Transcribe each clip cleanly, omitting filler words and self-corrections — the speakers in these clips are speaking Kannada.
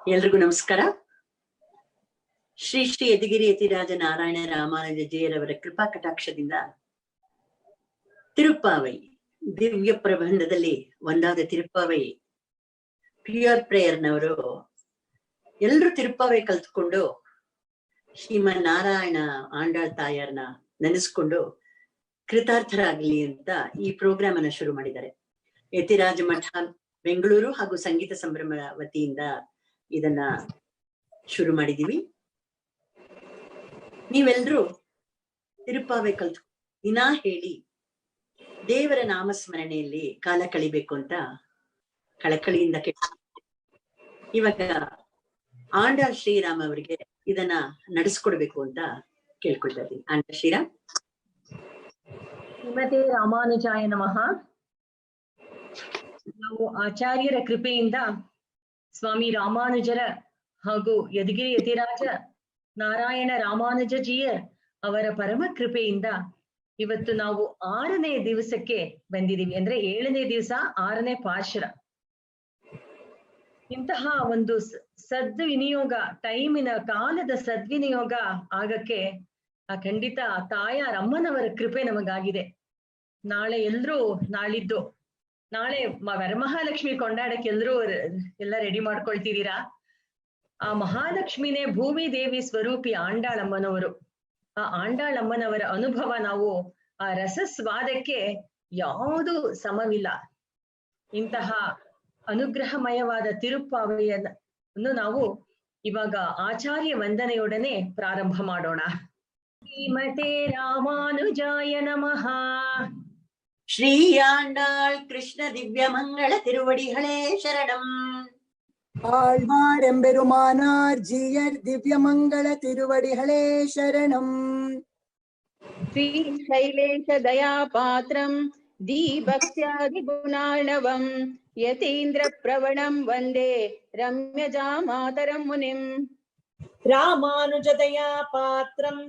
ಎಲ್ರಿಗೂ ನಮಸ್ಕಾರ. ಶ್ರೀ ಶ್ರೀ ಯತಿಗಿರಿ ಯತಿರಾಜ ನಾರಾಯಣ ರಾಮಾನುಜಜಿಯರವರ ಕೃಪಾ ಕಟಾಕ್ಷದಿಂದ ತಿರುಪ್ಪಾವೈ ದಿವ್ಯ ಪ್ರಬಂಧದಲ್ಲಿ ಒಂದಾದ ತಿರುಪ್ಪಾವೈ ಪ್ಯೂರ್ ಪ್ರೇಯರ್ನವರು ಎಲ್ರು ತಿರುಪ್ಪಾವೈ ಕಲ್ತ್ಕೊಂಡು ಶ್ರೀಮನ್ ನಾರಾಯಣ ಆಂಡಾಳ್ ತಾಯಾರನ್ನ ನೆನೆಸ್ಕೊಂಡು ಕೃತಾರ್ಥರಾಗ್ಲಿ ಅಂತ ಈ ಪ್ರೋಗ್ರಾಮ್ ಅನ್ನ ಶುರು ಮಾಡಿದ್ದಾರೆ. ಯತಿರಾಜ ಮಠ ಬೆಂಗಳೂರು ಹಾಗೂ ಸಂಗೀತ ಸಂಭ್ರಮ ವತಿಯಿಂದ ಇದನ್ನ ಶುರು ಮಾಡಿದೀವಿ. ನೀವೆಲ್ರೂ ತಿರುಪ್ಪಾವೈ ಕಲ್ತು ದಿನಾ ಹೇಳಿ ದೇವರ ನಾಮಸ್ಮರಣೆಯಲ್ಲಿ ಕಾಲ ಕಳಿಬೇಕು ಅಂತ ಕಳಕಳಿಯಿಂದ ಇವಾಗ ಆಂಡಾಳ್ ಶ್ರೀರಾಮ್ ಅವರಿಗೆ ಇದನ್ನ ನಡೆಸ್ಕೊಡ್ಬೇಕು ಅಂತ ಕೇಳ್ಕೊಳ್ತಾ ಇದ್ದೀನಿ. ಆಂಡಾಳ್ ಶ್ರೀರಾಮ್. ಶ್ರೀಮತೆ ರಾಮಾನುಜಾಯ ನಮಃ. ನಾವು ಆಚಾರ್ಯರ ಕೃಪೆಯಿಂದ ಸ್ವಾಮಿ ರಾಮಾನುಜರ ಹಾಗೂ ಯದಗಿರಿ ಯತಿರಾಜ ನಾರಾಯಣ ರಾಮಾನುಜಜಿಯ ಅವರ ಪರಮ ಕೃಪೆಯಿಂದ ಇವತ್ತು ನಾವು 6ನೇ ದಿವಸಕ್ಕೆ ಬಂದಿದ್ದೀವಿ. ಅಂದ್ರೆ 7ನೇ ದಿವಸ 6ನೇ ಪಾಶುರ. ಇಂತಹ ಒಂದು ಸದ್ವಿನಿಯೋಗ, ಟೈಮಿನ ಕಾಲದ ಸದ್ವಿನಿಯೋಗ ಆಗಕ್ಕೆ ಖಂಡಿತ ತಾಯಾರಮ್ಮನವರ ಕೃಪೆ ನಮಗಾಗಿದೆ. ನಾಳೆ ನಾಳೆ ವರಮಹಾಲಕ್ಷ್ಮಿ ಕೊಂಡಾಡಕ್ಕೆ ಎಲ್ಲ ರೆಡಿ ಮಾಡ್ಕೊಳ್ತಿದ್ದೀರಾ? ಆ ಮಹಾಲಕ್ಷ್ಮಿನೇ ಭೂಮಿ ದೇವಿ ಸ್ವರೂಪಿ ಆಂಡಾಳಮ್ಮನವರು. ಆ ಆಂಡಾಳಮ್ಮನವರ ಅನುಭವ ನಾವು ಆ ರಸಸ್ವಾದಕ್ಕೆ ಯಾವುದೂ ಸಮವಿಲ್ಲ. ಇಂತಹ ಅನುಗ್ರಹಮಯವಾದ ತಿರುಪ್ಪಾವೈಯನ್ನು ನಾವು ಇವಾಗ ಆಚಾರ್ಯ ವಂದನೆಯೊಡನೆ ಪ್ರಾರಂಭ ಮಾಡೋಣ. ಶ್ರೀಮತೆ ರಾಮಾನುಜಾಯ ನಮಃ. ಶ್ರೀ ಆಂಡಾಳ್ ಕೃಷ್ಣ ದಿವ್ಯ ಮಂಗಳ ತಿರುವಡಿಗಳೇ ಶರಣಂ. ஆழ்வாரெம்பெருமானார் ஜீயர் திவ்யமங்கள திருவடிகளே சரணம். ஸ்ரீ சைலேஷ தயா பாத்திரம் தீபக்த்யாதி குணார்ணவம் யதீந்திர பிரவணம் வந்தே ரம்யஜா மாதரம் முனிம். ராமானுஜதயா பாத்திரம்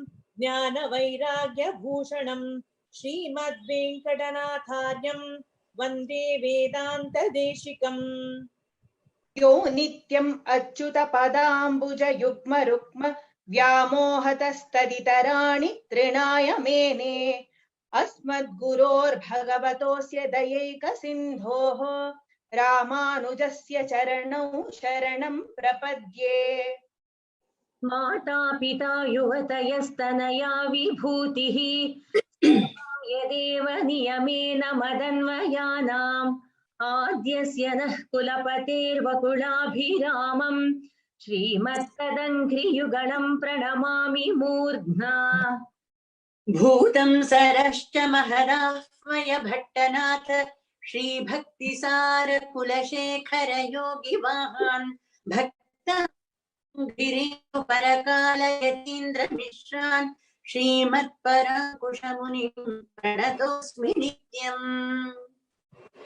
ஞான வைராக்ய பூஷணம் ஸ்ரீமத் வெங்கடநாதார்யம் வந்தே வேதாந்த தேசிகம். यो नित्यं अच्युत पदाम्बुज युग्म रुक्म व्यामोहतस्तदितराणि तृणाय मेने अस्मद्गुरोर्भगवतोऽस्य दयैक सिन्धोः रामानुजस्य चरणौ शरणं प्रपद्ये. माता पिता युवतयस्तनया विभूतिः यदेव नियमेन मदन्वयानाम् आद्यस्य नः कुलपतेर्वकुलाभिरामं श्रीमत्तदङ्घ्रियुगलं प्रणमामि मूर्ध्ना. भूतं सरश्च महदाह्वय भट्टनाथ श्रीभक्तिसार कुलशेखर योगिवाहान् भक्त गिरिपरकाल यतीन्द्र मिश्रान् श्रीमत्पराङ्कुशमुनिं प्रणतोऽस्मि नित्यम्.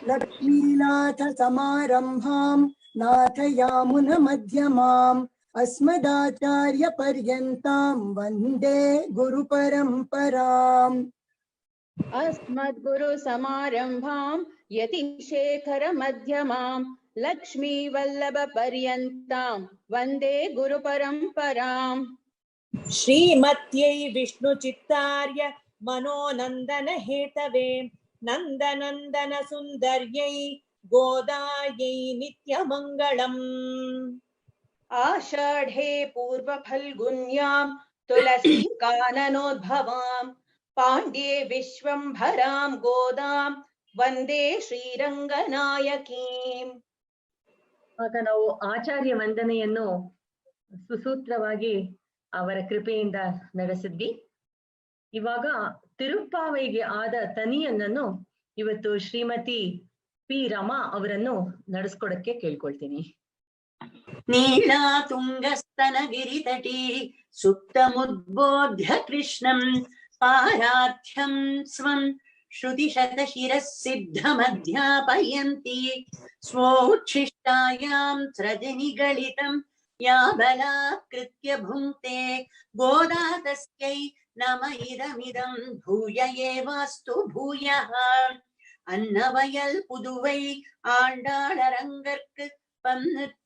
लक्ष्मीनाथ समारंभां नाथयामुन मध्यमाम् अस्मदाचार्य पर्यन्तां वन्दे गुरु परम्पराम्. अस्मद्गुरु समारंभां यतिशेखर मध्यमां लक्ष्मी वल्लभ पर्यन्तां वन्दे गुरु परम्पराम्. श्रीमत्यै विष्णु चित्तार्य मनोनन्दन हेतवे नन्दनन्दन सुन्दर्यै गोदायै नित्यमङ्गलम्. आषाढे पूर्व फल्गुन्यां तुलसी काननोद्भवां पाण्ड्ये विश्वम्भरां गोदां वन्दे ಶ್ರೀರಂಗನಾಯಕೀಂ. ಆಗ ನಾವು ಆಚಾರ್ಯ ವಂದನೆಯನ್ನು ಸುಸೂತ್ರವಾಗಿ ಅವರ ಕೃಪೆಯಿಂದ ನಡೆಸಿದ್ವಿ. ಇವಾಗ ತಿರುಪ್ಪಾವೈಗೆ ಆದ ತನಿಯನ್ನನ್ನು ಇವತ್ತು ಶ್ರೀಮತಿ ಪಿ ರಮಾ ಅವರನ್ನು ನಡೆಸ್ಕೊಡಕ್ಕೆ ಕೇಳ್ಕೊಳ್ತೀನಿ. ನೀಳಾ ತುಂಗಸ್ತನ ಗಿರಿತಟಿ ಸುತ್ತಮುದ್ಬೋಧ್ಯ ಕೃಷ್ಣಂ ಪಾರಾರ್ಥ್ಯಂ ಸ್ವಂ ಶ್ರುತಿಶತ ಶಿರಸ್ಸಿದ್ಧಮಧ್ಯಾಪಯಂತಿ ಸ್ವೋಚ್ಛಿಷ್ಟಾಯಾಂ ಸೃಜನಿಗಳಿತಂ ಯಾ ಬಲಾಕೃತ್ಯ ಭುಂಕ್ತೆ ಗೋದಾ ತಸ್ಯೈ ನಮ ಇದಮಿದಂ ಭೂಯ ಏವಾಸ್ತು ಭೂಯಃ. ಅನ್ನವಯಲ್ ಪುದುವೈ ಆಂಡಾಳರಂಗರ್ಕ್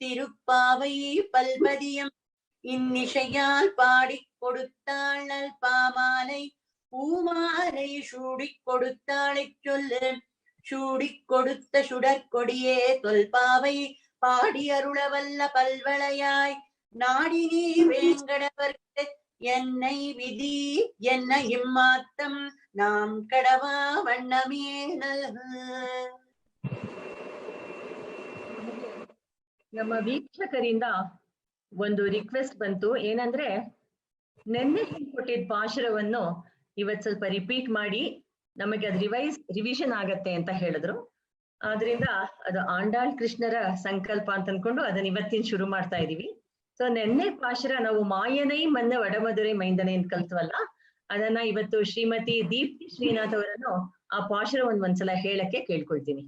திருப்பாவை பல்பதியம் இன்னிசையால் பாடிக் கொடுத்தாள் நல் பாமாலை பூமாலை சூடிக் கொடுத்தாளைச் சொல்லு. சூடிக் கொடுத்த சுடற்கொடியே தொல்பாவை பாடி அருளவல்ல பல்வளையாய் நாடி நீ வேங்கடவர்க்கு என்னை விதி என்ன இம்மாத்தம் நாம் கடவா வண்ணமே நல்கு. ನಮ್ಮ ವೀಕ್ಷಕರಿಂದ ಒಂದು ರಿಕ್ವೆಸ್ಟ್ ಬಂತು. ಏನಂದ್ರೆ ನಿನ್ನೆ ಕೊಟ್ಟಿದ್ದ ಪಾಶುರವನ್ನು ಇವತ್ ಸ್ವಲ್ಪ ರಿಪೀಟ್ ಮಾಡಿ ನಮಗೆ ಅದು ರಿವಿಷನ್ ಆಗತ್ತೆ ಅಂತ ಹೇಳಿದ್ರು. ಆದ್ರಿಂದ ಅದು ಆಂಡಾಳ್ ಕೃಷ್ಣರ ಸಂಕಲ್ಪ ಅಂತ ಅನ್ಕೊಂಡು ಅದನ್ನ ಇವತ್ತಿನ ಶುರು ಮಾಡ್ತಾ ಇದೀವಿ. ಸೊ ನೆನ್ನೆ ಪಾಶುರ ನಾವು ಮಾಯನೈ ಮನ್ನ ವಡಮಧುರೈ ಮೈಂದನೆ ಅಂತ ಕಲ್ತ್ವಲ್ಲ, ಅದನ್ನ ಇವತ್ತು ಶ್ರೀಮತಿ ದೀಪ್ತಿ ಶ್ರೀನಾಥ್ ಅವರನ್ನು ಆ ಪಾಶುರವನ್ನು ಒಂದ್ಸಲ ಹೇಳಕ್ಕೆ ಕೇಳ್ಕೊಳ್ತೀನಿ.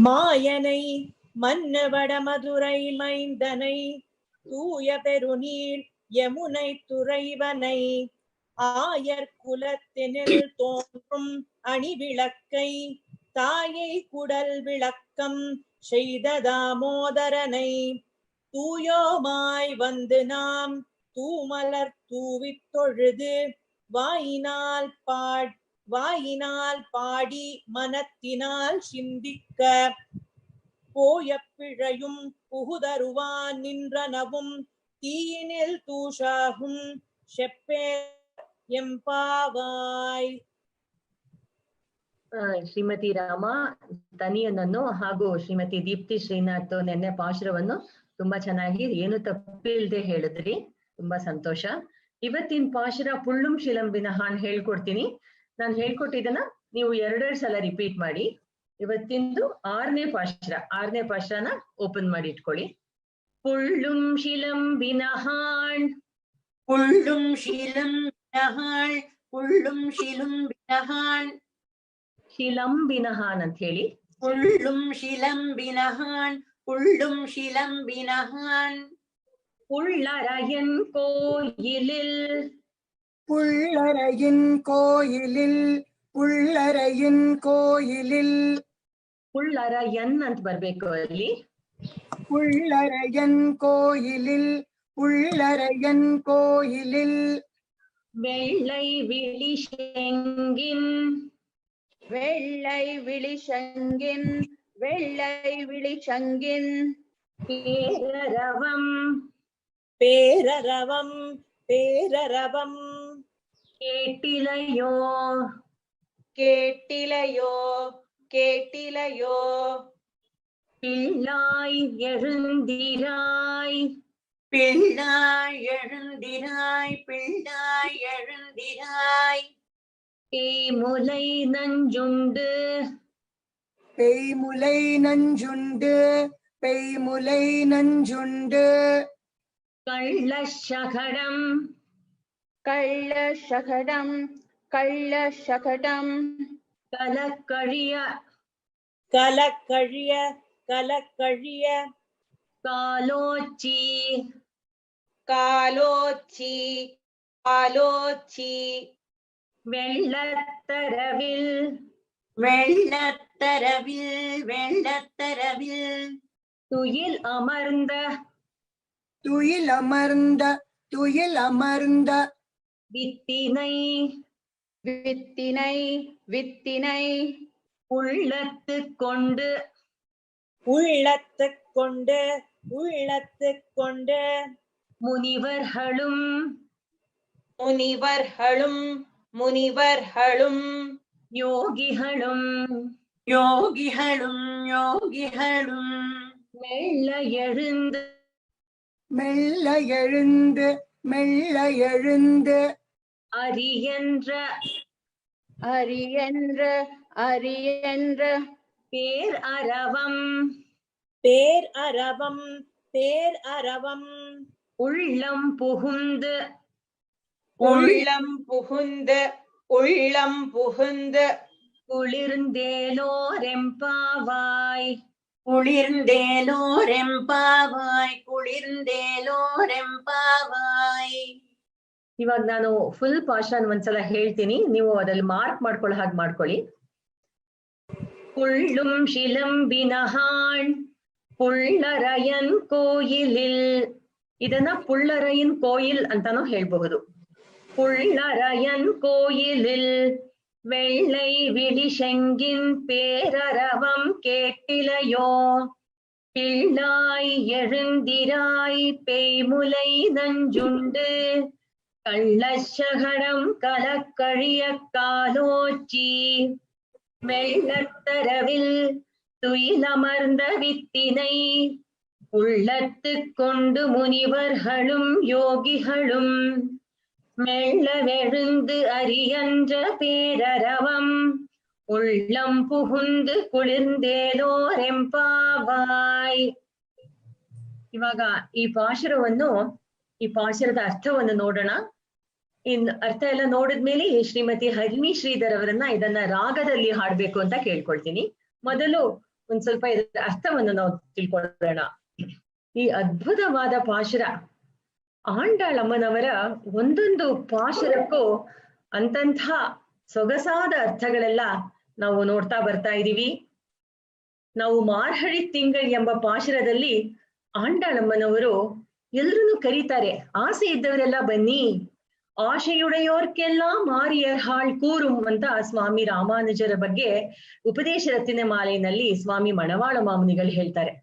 மாயனை மன்னவட மதுரை மைந்தனை தூய பெருநீள் யமுனை துறைவனை ஆயர் குலத்தினில் தோன்றும் அணிவிளக்கை தாயை குடல் விளக்கம் செய்த தாமோதரனை தூயோமாய் வந்து நாம் தூமலர் தூவித் தொழுது வாயினால் பாடி மனத்தினால் சிந்திக்க போய பிழையும் புகுதருவான் நின்றனவும் தீயினில் தூஷாகும் செப்பே ಎಂಪಾವಾಯ್. ಶ್ರೀಮತಿ ರಾಮ ತನಿಯನನ್ನು ಹಾಗೂ ಶ್ರೀಮತಿ ದೀಪ್ತಿ ಶ್ರೀನಾಥ್ ನೆನ್ನೆ ಪಾಶುರವನ್ನು ತುಂಬಾ ಚೆನ್ನಾಗಿ ಏನು ತಪ್ಪಿಲ್ದೆ ಹೇಳಿದ್ರಿ, ತುಂಬಾ ಸಂತೋಷ. ಇವತ್ತಿನ ಪಾಶುರ ಪುಳ್ಳುಂ ಶಿಲಂಬಿನ ಹಾನ್ ಹೇಳ್ಕೊಡ್ತೀನಿ. ನಾನು ಹೇಳ್ಕೊಟ್ಟಿದ್ದನ್ನ ನೀವು 2 ಸಲ ರಿಪೀಟ್ ಮಾಡಿ. ಇವತ್ತಿಂದು 6ನೇ ಪಾಶುರನ ಓಪನ್ ಮಾಡಿ ಇಟ್ಕೊಳ್ಳಿ. ಪುಳ್ಳುಂ ಶಿಲಂಬಿನ ಹಾಣ್ புள்ளும் ಶಿಲಂಬಿನಹಾಳ್ புள்ளும் ಶಿಲುಂಬಿನಹಾಳ್ ಶಿಲಂಬಿನಹಾನ್ ಅಂತ ಹೇಳಿ. புள்ளும் ಶಿಲಂಬಿನಹಾಳ್ புள்ளும் ಶಿಲಂಬಿನಹಾಳ್ புள்ளரையன் கோயிலில் புள்ளரையின் கோயிலில் புள்ளரையின் கோயிலில் புள்ளரையನ್ ಅಂತ ಬರ್ಬೇಕು ಅಲ್ಲಿ. புள்ளரையன் கோயிலில் புள்ளரையன் கோயிலில் வெள்ளை விழிசெங்கின் வெள்ளை விழிசங்கின் வெள்ளை விழிசங்கின் பேரரவம் பேரரவம் பேரரவம் கேட்டிலையோ கேட்டிலையோ கேட்டிலையோ பிள்ளாய் எழுந்திராய் பிள்ளாய் எழுந்திராய் பிள்ளாய் எழுந்திராய் தேமுலை நஞ்சுண்டு பெய்முலை நஞ்சுண்டு பெய்முலை நஞ்சுண்டு கள்ளசகடம் கள்ளசகடம் கள்ளசகடம் கலக்கழிய கலக்கழிய கலக்கழிய காலோச்சி காலோச்சி காலோச்சி வெள்ளத்தரவில் வெள்ளத்தரவில் வெள்ளத்தரவில் துயில் அமர்ந்த துயில் அமர்ந்த துயில் அமர்ந்த வித்தினை வித்தினை வித்தினை உள்ளத்து கொண்டு உள்ளத்துக் கொண்டு உள்ளத்துக் கொண்டு முனிவர்களும் முனிவர்களும் முனிவர்களும் யோகிகளும் யோகிகளும் யோகிகளும் மெல்ல எழுந்து மெல்ல எழுந்து மெல்ல எழுந்து அரியன்ற அரியன்ற அரியன்ற பேர் அரவம் பேர் அரவம் பேர் அரவம் உள்ளம் புகுந்து உள்ளம் புகுந்து உள்ளம் புகுந்து குளிர்ந்தேலோரெம்பாவாய் குளிர்ந்தேலோரெம்பாவாய் குளிர்ந்தேலೋರೆಂಪಾವಾಯ್. ಇವಾಗ ನಾನು ಫುಲ್ ಪಾಶನ್ ಒಂದ್ಸಲ ಹೇಳ್ತೀನಿ, ನೀವು ಅದ್ರಲ್ಲಿ ಮಾರ್ಕ್ ಮಾಡ್ಕೊಳ್ಳೋ ಹಾಗೆ ಮಾಡ್ಕೊಳ್ಳಿ. புள்ளும் சிலம்பினஹான் ಪುಳ್ಳರಯನ್ ಕೋಯಿಲಿಲ್, ಇದನ್ನ ಪುಳ್ಳರಯನ್ ಕೋಯಿಲ್ ಅಂತಾನು ಹೇಳ್ಬಹುದು. புள்ளரையன் கோயிலில் வெள்ளை விழிசெங்கின் பேரரவம் கேட்டிலையோ, பிள்ளாய் எழுந்திராய் பேய்முலை நஞ்சுண்டு கள்ளச்சகடம் கலக்கழிய காலோச்சி, வெள்ளத்தரவில் துயிலமர்ந்த வித்தினை உள்ளத்து கொண்டு முனிவர்களும் யோகிகளும் மெல்லவெழுந்து அரியன்ற பேரரவம் உள்ளம் புகுந்து ಕುಳಿರ್ದೇಲೋರೆಂಪಾವಾಯ್. ಇವಾಗ ಈ ಪಾಶುರದ ಅರ್ಥವನ್ನು ನೋಡೋಣ. ಅರ್ಥ ಎಲ್ಲ ನೋಡಿದ್ಮೇಲೆ ಶ್ರೀಮತಿ ಹರಿಣಿ ಶ್ರೀಧರ್ ಅವರನ್ನ ಇದನ್ನ ರಾಗದಲ್ಲಿ ಹಾಡ್ಬೇಕು ಅಂತ ಕೇಳ್ಕೊಳ್ತೀನಿ. ಮೊದಲು ಒಂದ್ ಸ್ವಲ್ಪ ಇದರ ಅರ್ಥವನ್ನು ನಾವು ತಿಳ್ಕೊಳ್ಳೋಣ. ಈ ಅದ್ಭುತವಾದ ಪಾಶುರ, ಆಂಡಾಳಮ್ಮನವರ ಒಂದೊಂದು ಪಾಶುರಕ್ಕೂ ಅಂತಂಥ ಸೊಗಸಾದ ಅರ್ಥಗಳೆಲ್ಲ ನಾವು ನೋಡ್ತಾ ಬರ್ತಾ ಇದೀವಿ. ನಾವು ಮಾರ್ಹಳಿ ತಿಂಗಳ್ ಎಂಬ ಪಾಶುರದಲ್ಲಿ ಆಂಡಾಳಮ್ಮನವರು ಎಲ್ರನ್ನೂ ಕರೀತಾರೆ. ಆಸೆ ಇದ್ದವರೆಲ್ಲ ಬನ್ನಿ, ಆಶೆಯುಡೆಯೋರ್ಕೆಲ್ಲ ಮಾರಿಯರ್ ಹಾಳ್ ಕೂರುಂ ಅಂತ ಸ್ವಾಮಿ ರಾಮಾನುಜರ ಬಗ್ಗೆ ಉಪದೇಶ ರತ್ನ ಮಾಲೆಯಲ್ಲಿ ಸ್ವಾಮಿ ಮಣವಾಳ ಮಾಮುನಿಗಳು ಹೇಳ್ತಾರೆ.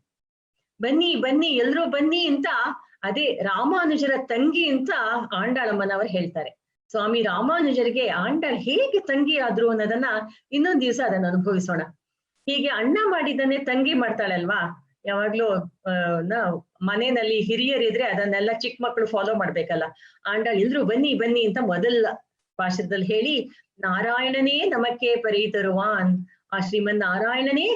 ಬನ್ನಿ ಬನ್ನಿ ಎಲ್ರೂ ಬನ್ನಿ ಅಂತ, ಅದೇ ರಾಮಾನುಜರ ತಂಗಿ ಅಂತ ಆಂಡಾಳಮ್ಮನವರು ಹೇಳ್ತಾರೆ. ಸ್ವಾಮಿ ರಾಮಾನುಜರಿಗೆ ಆಂಡಾಳ್ ಹೇಗೆ ತಂಗಿ ಆದ್ರು ಅನ್ನೋದನ್ನ ಇನ್ನೊಂದ್ ದಿವಸ ಅದನ್ನ ಅನುಭವಿಸೋಣ. ಹೀಗೆ ಅಣ್ಣ ಮಾಡಿದ್ದನ್ನೇ ತಂಗಿ ಮಾಡ್ತಾಳಲ್ವಾ, ಯಾವಾಗ್ಲೂ ಮನೆಯಲ್ಲಿ ಹಿರಿಯರಿದ್ರೆ ಅದನ್ನೆಲ್ಲ ಚಿಕ್ಕ ಮಕ್ಕಳು ಫಾಲೋ ಮಾಡ್ಬೇಕಲ್ಲ. ಆಂಡಾಳ್ ಎಲ್ರು ಬನ್ನಿ ಬನ್ನಿ ಅಂತ ಮೊದಲ ಪಾಶದಲ್ಲಿ ಹೇಳಿ, ನಾರಾಯಣನೇ ನಮಕ್ಕೆ ಪರಿತರುವಾನ್, ಆ ಶ್ರೀಮನ್ ನಾರಾಯಣನೇ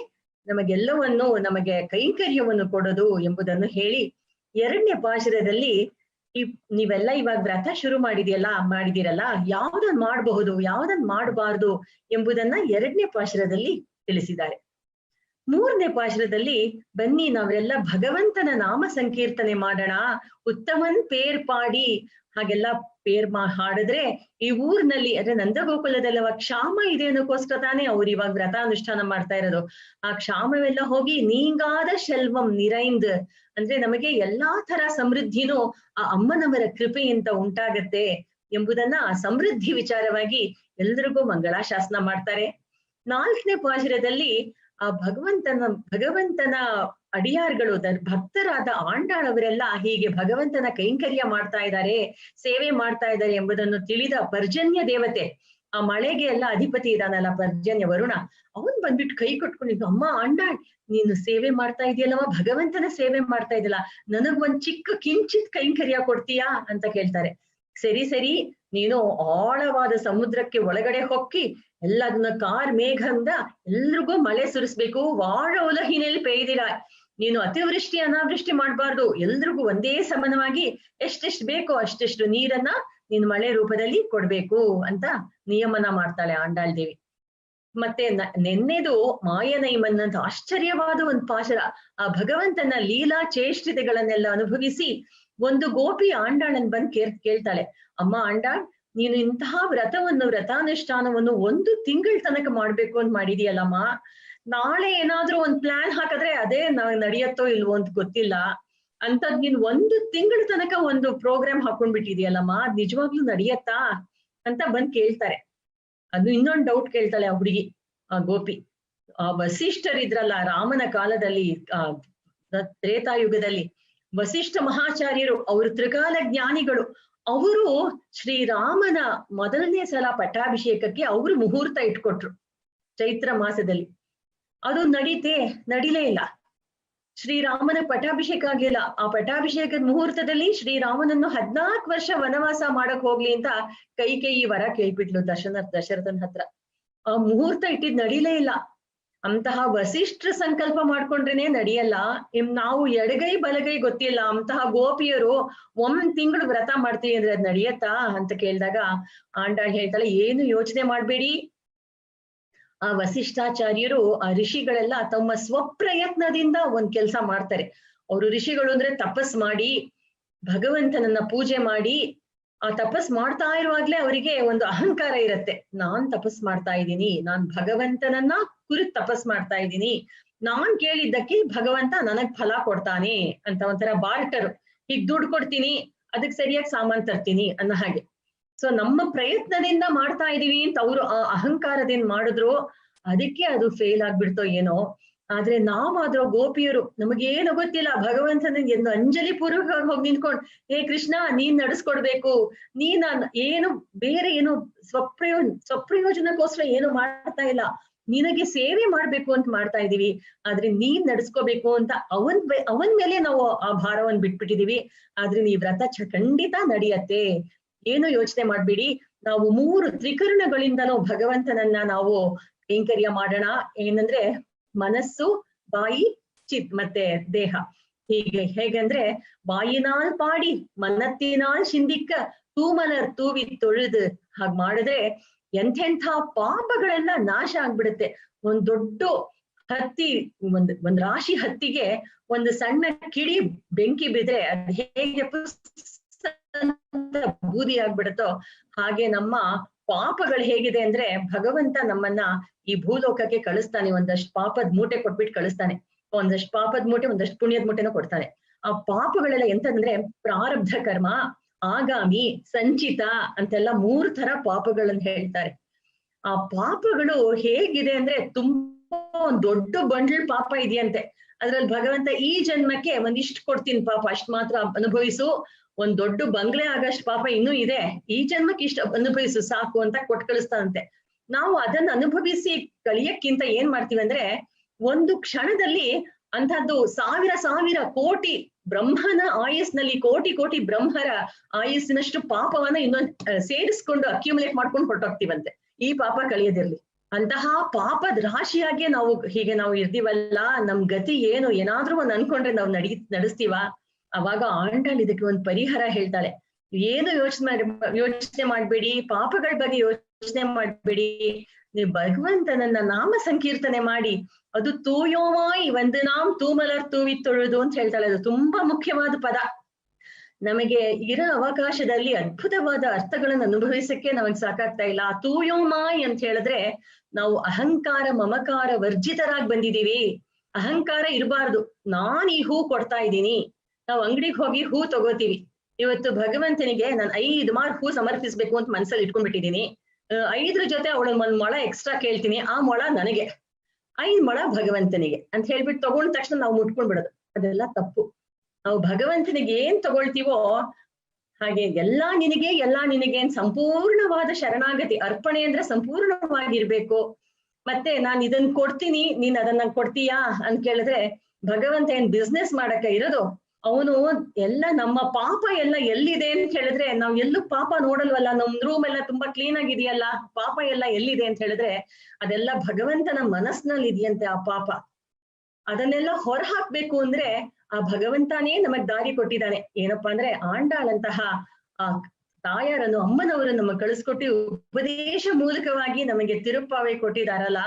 ನಮಗೆಲ್ಲವನ್ನು, ನಮಗೆ ಕೈಂಕರ್ಯವನ್ನು ಕೊಡೋದು ಎಂಬುದನ್ನು ಹೇಳಿ, ಎರಡನೇ ಪಾಶುರದಲ್ಲಿ ನೀವೆಲ್ಲ ಇವಾಗ ವ್ರತ ಶುರು ಮಾಡಿದಿರಲ್ಲ, ಯಾವ್ದನ್ ಮಾಡಬಹುದು ಯಾವ್ದನ್ ಮಾಡಬಾರ್ದು ಎಂಬುದನ್ನ ಎರಡನೇ ಪಾಶುರದಲ್ಲಿ ತಿಳಿಸಿದ್ದಾರೆ. ಮೂರನೇ ಪಾಶುರದಲ್ಲಿ ಬನ್ನಿ ನಾವೆಲ್ಲ ಭಗವಂತನ ನಾಮ ಸಂಕೀರ್ತನೆ ಮಾಡೋಣ, ಉತ್ತಮನ್ ಪೇರ್ ಪಾಡಿ, ಹಾಗೆಲ್ಲ ಹಾಡಿದ್ರೆ ಈ ಊರಿನಲ್ಲಿ ಅಂದ್ರೆ ನಂದಗೋಕುಲದಲ್ಲವ ಕ್ಷಾಮ ಇದೆ ಅನ್ನೋಕ್ಕೋಸ್ಕರ ತಾನೇ ಅವ್ರು ಇವಾಗ ವ್ರತಾನುಷ್ಠಾನ ಮಾಡ್ತಾ ಇರೋದು. ಆ ಕ್ಷಾಮವೆಲ್ಲ ಹೋಗಿ ನೀಂಗಾದ ಶೆಲ್ವಂ ನಿರೈಂದ್, ಅಂದ್ರೆ ನಮಗೆ ಎಲ್ಲಾ ತರ ಸಮೃದ್ಧಿನೂ ಆ ಅಮ್ಮನವರ ಕೃಪೆಯಿಂದ ಉಂಟಾಗತ್ತೆ ಎಂಬುದನ್ನ ಸಮೃದ್ಧಿ ವಿಚಾರವಾಗಿ ಎಲ್ರಿಗೂ ಮಂಗಳಾಶಾಸನ ಮಾಡ್ತಾರೆ. ನಾಲ್ಕನೇ ಪಾಶುರದಲ್ಲಿ ಆ ಭಗವಂತನ ಅಡಿಯಾರ್ಗಳು, ಭಕ್ತರಾದ ಆಂಡಾಳವರೆಲ್ಲ ಹೀಗೆ ಭಗವಂತನ ಕೈಂಕರ್ಯ ಮಾಡ್ತಾ ಇದ್ದಾರೆ, ಸೇವೆ ಮಾಡ್ತಾ ಇದ್ದಾರೆ ಎಂಬುದನ್ನು ತಿಳಿದ ಪರ್ಜನ್ಯ ದೇವತೆ, ಆ ಮಳೆಗೆ ಎಲ್ಲ ಅಧಿಪತಿ ಇದಾನಲ್ಲ ಪರ್ಜನ್ಯ ವರುಣ, ಅವನ್ ಬಂದ್ಬಿಟ್ಟು ಕೈ ಕೊಟ್ಕೊಂಡಿದ್ದು, ಅಮ್ಮ ಆಂಡಾಳ್ ನೀನು ಸೇವೆ ಮಾಡ್ತಾ ಇದೆಯಲ್ಲವ, ಭಗವಂತನ ಸೇವೆ ಮಾಡ್ತಾ ಇದೆಯಲ್ಲ, ನನಗ್ ಒಂದ್ ಚಿಕ್ಕ ಕಿಂಚಿತ್ ಕೈಂಕರ್ಯ ಕೊಡ್ತೀಯಾ ಅಂತ ಕೇಳ್ತಾರೆ. ಸರಿ ಸರಿ, ನೀನು ಆಳವಾದ ಸಮುದ್ರಕ್ಕೆ ಒಳಗಡೆ ಹೊಕ್ಕಿ ಎಲ್ಲ ಅದನ್ನ ಮೇಘದಿಂದ ಎಲ್ರಿಗೂ ಮಳೆ ಸುರಿಸ್ಬೇಕು, ವಾಳ ಉಲಹಿನಲ್ಲಿ ಪೇಯ್ದಿರ, ನೀನು ಅತಿವೃಷ್ಟಿ ಅನಾವೃಷ್ಟಿ ಮಾಡ್ಬಾರ್ದು, ಎಲ್ರಿಗೂ ಒಂದೇ ಸಮಾನವಾಗಿ ಎಷ್ಟೆಷ್ಟು ಬೇಕೋ ಅಷ್ಟೆಷ್ಟು ನೀರನ್ನ ನೀನು ಮಳೆ ರೂಪದಲ್ಲಿ ಕೊಡ್ಬೇಕು ಅಂತ ನಿಯಮನ ಮಾಡ್ತಾಳೆ ಆಂಡಾಳ್ ದೇವಿ. ಮತ್ತೆ ನೆನ್ನೆದು ಮಾಯನೈಮನ್ ಅಂತ ಆಶ್ಚರ್ಯವಾದ ಒಂದು ಪಾಶುರ, ಆ ಭಗವಂತನ ಲೀಲಾ ಚೇಷ್ಟಿತೆಗಳನ್ನೆಲ್ಲ ಅನುಭವಿಸಿ ಒಂದು ಗೋಪಿ ಆಂಡಾಳನ್ ಬಂದ್ ಕೇಳ್ತಾಳೆ, ಅಮ್ಮ ಆಂಡಾಳ್ ನೀನು ಇಂತಹ ವ್ರತಾನುಷ್ಠಾನವನ್ನು 1 ತಿಂಗಳ ತನಕ ಮಾಡ್ಬೇಕು ಅಂತ ಮಾಡಿದೀಯಲ್ಲಮ್ಮ, ನಾಳೆ ಏನಾದ್ರೂ ಒಂದ್ ಪ್ಲಾನ್ ಹಾಕಿದ್ರೆ ಅದೇ ನಡೆಯತ್ತೋ ಇಲ್ವೋ ಅಂತ ಗೊತ್ತಿಲ್ಲ, ಅಂತದ್ ನೀನ್ 1 ತಿಂಗಳ ತನಕ ಒಂದು ಪ್ರೋಗ್ರಾಮ್ ಹಾಕೊಂಡ್ಬಿಟ್ಟಿದ್ಯಲ್ಲಮ್ಮ, ಅದ್ ನಿಜವಾಗ್ಲೂ ನಡೆಯತ್ತಾ ಅಂತ ಬಂದ್ ಕೇಳ್ತಾರೆ. ಅದು ಇನ್ನೊಂದು ಡೌಟ್ ಕೇಳ್ತಾಳೆ ಆ ಹುಡುಗಿ, ಆ ಗೋಪಿ. ಆ ವಸಿಷ್ಠರಿದ್ರಲ್ಲ ರಾಮನ ಕಾಲದಲ್ಲಿ, ತ್ರೇತಾಯುಗದಲ್ಲಿ ವಸಿಷ್ಠ ಮಹಾಚಾರ್ಯರು, ಅವರು ತ್ರಿಕಾಲ ಜ್ಞಾನಿಗಳು, ಅವರು ಶ್ರೀರಾಮನ ಮೊದಲನೇ ಸಲ ಪಟ್ಟಾಭಿಷೇಕಕ್ಕೆ ಅವರು ಮುಹೂರ್ತ ಇಟ್ಕೊಟ್ರು ಚೈತ್ರ ಮಾಸದಲ್ಲಿ. ಅದು ನಡೀಲೇ ಇಲ್ಲ, ಶ್ರೀರಾಮನ ಪಟ್ಟಾಭಿಷೇಕ ಆಗ್ಲಿಲ್ಲ. ಆ ಪಟ್ಟಾಭಿಷೇಕದ ಮುಹೂರ್ತದಲ್ಲಿ ಶ್ರೀರಾಮನನ್ನು 14 ವರ್ಷ ವನವಾಸ ಮಾಡಕ್ ಹೋಗ್ಲಿ ಅಂತ ಕೈಕೇಯಿ ವರ ಕೇಳ್ಬಿಟ್ಲು ದಶರಥನ ಹತ್ರ. ಆ ಮುಹೂರ್ತ ಇಟ್ಟಿದ್ ನಡೀಲೇ ಇಲ್ಲ. ಅಂತಹ ವಸಿಷ್ಠ ಸಂಕಲ್ಪ ಮಾಡ್ಕೊಂಡ್ರೇನೆ ನಡೆಯಲ್ಲ, ನಾವು ಎಡಗೈ ಬಲಗೈ ಗೊತ್ತಿಲ್ಲ, ಅಂತಹ ಗೋಪಿಯರು 1 ತಿಂಗಳು ವ್ರತ ಮಾಡ್ತೀವಿ ಅಂದ್ರೆ ಅದ್ ನಡೆಯತ್ತಾ ಅಂತ ಕೇಳಿದಾಗ ಆಂಡಾಳ್ ಹೇಳ್ತಾಳೆ, ಏನು ಯೋಚನೆ ಮಾಡ್ಬೇಡಿ, ಆ ವಸಿಷ್ಠಾಚಾರ್ಯರು, ಆ ಋಷಿಗಳೆಲ್ಲ ತಮ್ಮ ಸ್ವಪ್ರಯತ್ನದಿಂದ ಒಂದ್ ಕೆಲ್ಸ ಮಾಡ್ತಾರೆ. ಅವರು ಋಷಿಗಳು ಅಂದ್ರೆ ತಪಸ್ ಮಾಡಿ ಭಗವಂತನನ್ನ ಪೂಜೆ ಮಾಡಿ, ಆ ತಪಸ್ ಮಾಡ್ತಾ ಇರುವಾಗ್ಲೇ ಅವರಿಗೆ ಒಂದು ಅಹಂಕಾರ ಇರತ್ತೆ, ನಾನ್ ತಪಸ್ ಮಾಡ್ತಾ ಇದ್ದೀನಿ, ನಾನ್ ಭಗವಂತನನ್ನ ಕುರಿತು ತಪಸ್ ಮಾಡ್ತಾ ಇದ್ದೀನಿ, ನಾನ್ ಕೇಳಿದ್ದಕ್ಕೆ ಭಗವಂತ ನನಗ್ ಫಲ ಕೊಡ್ತಾನೆ ಅಂತ ಒಂಥರ ಬಾರ್ಟರ್. ಈಗ ದುಡ್ಡು ಕೊಡ್ತೀನಿ, ಅದಕ್ಕೆ ಸರಿಯಾಗಿ ಸಾಮಾನ್ ತರ್ತೀನಿ ಅನ್ನೋ ಹಾಗೆ. ಸೊ ನಮ್ಮ ಪ್ರಯತ್ನದಿಂದ ಮಾಡ್ತಾ ಇದೀವಿ ಅಂತ ಅವರು ಆ ಅಹಂಕಾರದಿಂದ ಮಾಡಿದ್ರು, ಅದಕ್ಕೆ ಅದು ಫೇಲ್ ಆಗ್ಬಿಡ್ತೋ ಏನೋ. ಆದ್ರೆ ನಾವಾದ್ರೂ ಗೋಪಿಯರು, ನಮಗೇನು ಗೊತ್ತಿಲ್ಲ, ಭಗವಂತನ ಎಂದು ಅಂಜಲಿ ಪೂರ್ವಕವಾಗಿ ಹೋಗಿ ನಿಂತ್ಕೊಂಡು, ಹೇ ಕೃಷ್ಣ ನೀನ್ ನಡೆಸ್ಕೊಡ್ಬೇಕು, ಏನು ಬೇರೆ ಏನು ಸ್ವಪ್ರಯೋಜನಕ್ಕೋಸ್ಕರ ಏನು ಮಾಡ್ತಾ ಇಲ್ಲ, ನಿನಗೆ ಸೇವೆ ಮಾಡ್ಬೇಕು ಅಂತ ಮಾಡ್ತಾ ಇದೀವಿ, ಆದ್ರೆ ನೀನ್ ನಡೆಸ್ಕೋಬೇಕು ಅಂತ ಅವನ್ ಮೇಲೆ ನಾವು ಆ ಭಾರವನ್ನು ಬಿಟ್ಬಿಟ್ಟಿದೀವಿ. ಆದ್ರೆ ಈ ವ್ರತ ಖಂಡಿತ ನಡೆಯತ್ತೆ, ಏನು ಯೋಚನೆ ಮಾಡ್ಬೇಡಿ. ನಾವು 3 ತ್ರಿಕರಣಗಳಿಂದನೂ ಭಗವಂತನನ್ನ ನಾವು ಕೈಂಕರ್ಯ ಮಾಡೋಣ. ಏನಂದ್ರೆ ಮನಸ್ಸು, ಬಾಯಿ, ಚಿತ್ ಮತ್ತೆ ದೇಹ. ಹೇಗಂದ್ರೆ ಬಾಯಿನಾಲ್ ಪಾಡಿ ಮನತ್ತಿನಾಲ್ ಶಿಂದಿಕ್ಕ ತೂಮಲರ್ ತೂವಿ ತೊಳೆದು ಹಾಗ್ ಮಾಡಿದ್ರೆ ಎಂಥೆಂಥ ಪಾಪಗಳೆಲ್ಲ ನಾಶ ಆಗ್ಬಿಡುತ್ತೆ. ಒಂದ್ ದೊಡ್ಡ ಹತ್ತಿ, ಒಂದ್ ರಾಶಿ ಹತ್ತಿಗೆ ಒಂದು ಸಣ್ಣ ಕಿಡಿ ಬೆಂಕಿ ಬಿದ್ರೆ ಅದ್ ಹೇಗೆ ಬೂದಿ ಆಗ್ಬಿಡುತ್ತೋ ಹಾಗೆ ನಮ್ಮ ಪಾಪಗಳು ಹೇಗಿದೆ ಅಂದ್ರೆ ಭಗವಂತ ನಮ್ಮನ್ನ ಈ ಭೂಲೋಕಕ್ಕೆ ಕಳಿಸ್ತಾನೆ. ಒಂದಷ್ಟು ಪಾಪದ ಮೂಟೆ ಕೊಟ್ಬಿಟ್ಟು ಕಳಿಸ್ತಾನೆ, ಒಂದಷ್ಟು ಪಾಪದ ಮೂಟೆ, ಒಂದಷ್ಟು ಪುಣ್ಯದ ಮೂಟೆನೂ ಕೊಡ್ತಾನೆ. ಆ ಪಾಪಗಳೆಲ್ಲ ಎಂತಂದ್ರೆ ಪ್ರಾರಬ್ಧ ಕರ್ಮ, ಆಗಾಮಿ, ಸಂಚಿತ ಅಂತೆಲ್ಲ 3 ತರ ಪಾಪಗಳನ್ನ ಹೇಳ್ತಾರೆ. ಆ ಪಾಪಗಳು ಹೇಗಿದೆ ಅಂದ್ರೆ ತುಂಬಾ ಒಂದ್ ದೊಡ್ಡ ಬಂಡಲ್ ಪಾಪ ಇದೆಯಂತೆ. ಅದ್ರಲ್ಲಿ ಭಗವಂತ ಈ ಜನ್ಮಕ್ಕೆ ಒಂದಿಷ್ಟು ಕೊಡ್ತೀನಿ ಪಾಪ, ಅಷ್ಟ್ ಮಾತ್ರ ಅನುಭವಿಸು, ಒಂದ್ ದೊಡ್ಡ ಬಂಗ್ಲೆ ಆಗಷ್ಟು ಪಾಪ ಇನ್ನೂ ಇದೆ, ಈ ಜನ್ಮಕ್ಕೆ ಇಷ್ಟ ಅನುಭವಿಸು ಸಾಕು ಅಂತ ಕೊಟ್ಟು ಕಳಿಸ್ತಾನಂತೆ. ನಾವು ಅದನ್ನ ಅನುಭವಿಸಿ ಕಳಿಯಕ್ಕಿಂತ ಏನ್ ಮಾಡ್ತೀವಿ ಅಂದ್ರೆ, ಒಂದು ಕ್ಷಣದಲ್ಲಿ ಅಂತಹದ್ದು ಸಾವಿರ ಕೋಟಿ ಬ್ರಹ್ಮನ ಆಯಸ್ನಲ್ಲಿ ಕೋಟಿ ಬ್ರಹ್ಮರ ಆಯಸ್ಸಿನಷ್ಟು ಪಾಪವನ್ನ ಇನ್ನೊಂದು ಸೇರಿಸ್ಕೊಂಡು ಅಕ್ಯುಮುಲೇಟ್ ಮಾಡ್ಕೊಂಡು ಹೊರಟೋಗ್ತೀವಂತೆ, ಈ ಪಾಪ ಕಳಿಯೋದಿರ್ಲಿ. ಅಂತಹ ಪಾಪದ ರಾಶಿಯಾಗೆ ನಾವು ಇರ್ತೀವಲ್ಲ, ನಮ್ ಗತಿ ಏನು, ಏನಾದ್ರೂ ಒಂದ್ ಅನ್ಕೊಂಡ್ರೆ ನಾವು ನಡೆಸ್ತೀವ. ಅವಾಗ ಆಂಡಾಳ್ ಇದಕ್ಕೆ ಒಂದು ಪರಿಹಾರ ಹೇಳ್ತಾಳೆ. ಏನು ಯೋಚನೆ ಮಾಡ್ಬೇಡಿ, ಪಾಪಗಳ ಬಗ್ಗೆ ಯೋಚನೆ ಮಾಡ್ಬೇಡಿ, ನೀವು ಭಗವಂತನನ್ನ ನಾಮ ಸಂಕೀರ್ತನೆ ಮಾಡಿ, ಅದು ತೂಯೋಮಾಯಿ ಒಂದು ನಾಮ್ ತೂಮಲರ್ ತೂವಿ ತೊಳೆದು ಅಂತ ಹೇಳ್ತಾಳೆ. ಅದು ತುಂಬಾ ಮುಖ್ಯವಾದ ಪದ. ನಮಗೆ ಇರೋ ಅವಕಾಶದಲ್ಲಿ ಅದ್ಭುತವಾದ ಅರ್ಥಗಳನ್ನು ಅನುಭವಿಸಕ್ಕೆ ನಮಗ್ ಸಾಕಾಗ್ತಾ ಇಲ್ಲ. ತೂಯೋಮಾಯಿ ಅಂತ ಹೇಳಿದ್ರೆ ನಾವು ಅಹಂಕಾರ ಮಮಕಾರ ವರ್ಜಿತರಾಗಿ ಬಂದಿದೀವಿ. ಅಹಂಕಾರ ಇರಬಾರ್ದು. ನಾನ್ ಈ ಹೂ ಕೊಡ್ತಾ ಇದ್ದೀನಿ, ನಾವು ಅಂಗಡಿಗೆ ಹೋಗಿ ಹೂ ತಗೋತೀವಿ. ಇವತ್ತು ಭಗವಂತನಿಗೆ ನಾನು 5 ಮಾರ್ ಹೂ ಸಮರ್ಪಿಸ್ಬೇಕು ಅಂತ ಮನ್ಸಲ್ಲಿ ಇಟ್ಕೊಂಡ್ಬಿಟ್ಟಿದೀನಿ. 5 ಜೊತೆ ಅವಳು 1 ಮೊಳ ಎಕ್ಸ್ಟ್ರಾ ಕೇಳ್ತೀನಿ, ಆ ಮೊಳ ನನಗೆ, 5 ಮೊಳ ಭಗವಂತನಿಗೆ ಅಂತ ಹೇಳ್ಬಿಟ್ಟು ತಗೊಂಡ ತಕ್ಷಣ ನಾವು ಮುಟ್ಕೊಂಡ್ಬಿಡೋದು. ಅದೆಲ್ಲ ತಪ್ಪು. ನಾವು ಭಗವಂತನಿಗೆ ಏನ್ ತಗೊಳ್ತೀವೋ ಹಾಗೆ ಎಲ್ಲಾ ನಿನಗೆ ಸಂಪೂರ್ಣವಾದ ಶರಣಾಗತಿ, ಅರ್ಪಣೆ ಅಂದ್ರೆ ಸಂಪೂರ್ಣವಾಗಿರ್ಬೇಕು. ಮತ್ತೆ ನಾನ್ ಇದನ್ ಕೊಡ್ತೀನಿ, ನೀನ್ ಅದನ್ನ ಕೊಡ್ತೀಯಾ ಅಂತ ಕೇಳಿದ್ರೆ ಭಗವಂತ ಏನ್ ಬಿಸ್ನೆಸ್ ಮಾಡಕ್ಕೆ ಇರೋದು? ಅವನು ಎಲ್ಲ ನಮ್ಮ ಪಾಪ ಎಲ್ಲ ಎಲ್ಲಿದೆ ಅಂತ ಹೇಳಿದ್ರೆ, ನಾವ್ ಎಲ್ಲೂ ಪಾಪ ನೋಡಲ್ವಲ್ಲ, ನಮ್ ರೂಮ್ ಎಲ್ಲ ತುಂಬಾ ಕ್ಲೀನ್ ಆಗಿದೆಯಲ್ಲ, ಪಾಪ ಎಲ್ಲ ಎಲ್ಲಿದೆ ಅಂತ ಹೇಳಿದ್ರೆ ಅದೆಲ್ಲ ಭಗವಂತನ ಮನಸ್ಸಿನಲ್ಲಿ ಇದೆಯಂತೆ ಆ ಪಾಪ. ಅದನ್ನೆಲ್ಲ ಹೊರ ಹಾಕ್ಬೇಕು ಅಂದ್ರೆ ಆ ಭಗವಂತನೇ ನಮಗ್ ದಾರಿ ಕೊಟ್ಟಿದ್ದಾನೆ. ಏನಪ್ಪಾ ಅಂದ್ರೆ ಆಂಡಾಳಂತಹ ಆ ತಾಯಾರನ್ನು, ಅಮ್ಮನವರನ್ನು ನಮಗ್ ಕಳಿಸ್ಕೊಟ್ಟು ಉಪದೇಶ ಮೂಲಕವಾಗಿ ನಮಗೆ ತಿರುಪಾವೆ ಕೊಟ್ಟಿದಾರಲ್ಲ,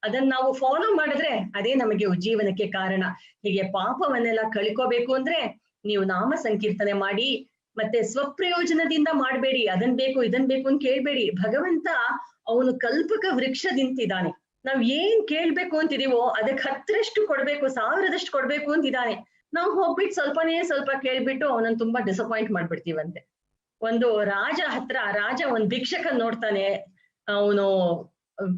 ಅದನ್ನ ನಾವು ಫಾಲೋ ಮಾಡಿದ್ರೆ ಅದೇ ನಮಗೆ ಉಜ್ಜೀವನಕ್ಕೆ ಕಾರಣ. ಹೀಗೆ ಪಾಪವನ್ನೆಲ್ಲ ಕಳ್ಕೋಬೇಕು ಅಂದ್ರೆ ನೀವು ನಾಮ ಸಂಕೀರ್ತನೆ ಮಾಡಿ, ಮತ್ತೆ ಸ್ವಪ್ರಯೋಜನದಿಂದ ಮಾಡ್ಬೇಡಿ. ಅದನ್ ಬೇಕು ಇದನ್ ಬೇಕು ಅಂತ ಕೇಳ್ಬೇಡಿ. ಭಗವಂತ ಅವನು ಕಲ್ಪಕ ವೃಕ್ಷದಿಂತಿದ್ದಾನೆ. ನಾವ್ ಏನ್ ಕೇಳ್ಬೇಕು ಅಂತಿದೀವೋ ಅದಕ್ಕೆ 10ರಷ್ಟು ಕೊಡ್ಬೇಕು, 1000ದಷ್ಟು ಕೊಡ್ಬೇಕು ಅಂತಿದ್ದಾನೆ. ನಾವು ಹೋಗ್ಬಿಟ್ಟು ಸ್ವಲ್ಪ ಕೇಳ್ಬಿಟ್ಟು ಅವನನ್ನ ತುಂಬಾ ಡಿಸಪಾಯಿಂಟ್ ಮಾಡ್ಬಿಡ್ತೀವಂತೆ. ಒಂದು ರಾಜ ಒಂದ್ ಭಿಕ್ಷಕನ್ ನೋಡ್ತಾನೆ. ಅವನು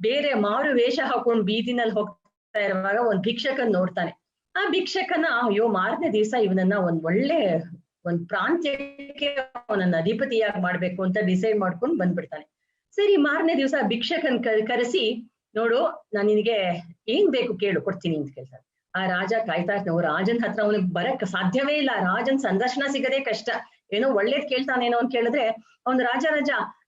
ಬೇರೆ ಮಾರು ವೇಷ ಹಾಕೊಂಡು ಬೀದಿನಲ್ಲಿ ಹೋಗ್ತಾ ಇರುವಾಗ ಒಂದ್ ಭಿಕ್ಷಕನ್ ನೋಡ್ತಾನೆ. ಆ ಭಿಕ್ಷಕನ ಅಯ್ಯೋ ಮಾರನೇ ದಿವಸ ಇವನನ್ನ ಒಂದ್ ಪ್ರಾಂತ್ಯಕ್ಕೆ ಅವನನ್ನ ಅಧಿಪತಿಯಾಗಿ ಮಾಡ್ಬೇಕು ಅಂತ ಡಿಸೈಡ್ ಮಾಡ್ಕೊಂಡು ಬಂದ್ಬಿಡ್ತಾನೆ. ಸರಿ, ಮಾರನೇ ದಿವಸ ಭಿಕ್ಷಕನ್ ಕರೆಸಿ, ನೋಡು ನಾನ್ ನಿನಗೆ ಏನ್ ಬೇಕು ಕೇಳು, ಕೊಡ್ತೀನಿ ಅಂತ ಕೇಳ್ತಾನೆ. ಆ ರಾಜ ಕಾಯ್ತಾ ಇರ್ತಾನೆ. ರಾಜನ್ ಹತ್ರ ಅವನಿಗೆ ಬರಕ್ ಸಾಧ್ಯವೇ ಇಲ್ಲ. ರಾಜನ್ ಸಂದರ್ಶನ ಸಿಗದೆ ಕಷ್ಟ. ಏನೋ ಒಳ್ಳೇದ್ ಕೇಳ್ತಾನೇನೋ ಅಂತ ಕೇಳಿದ್ರೆ ಅವ್ನು ರಾಜ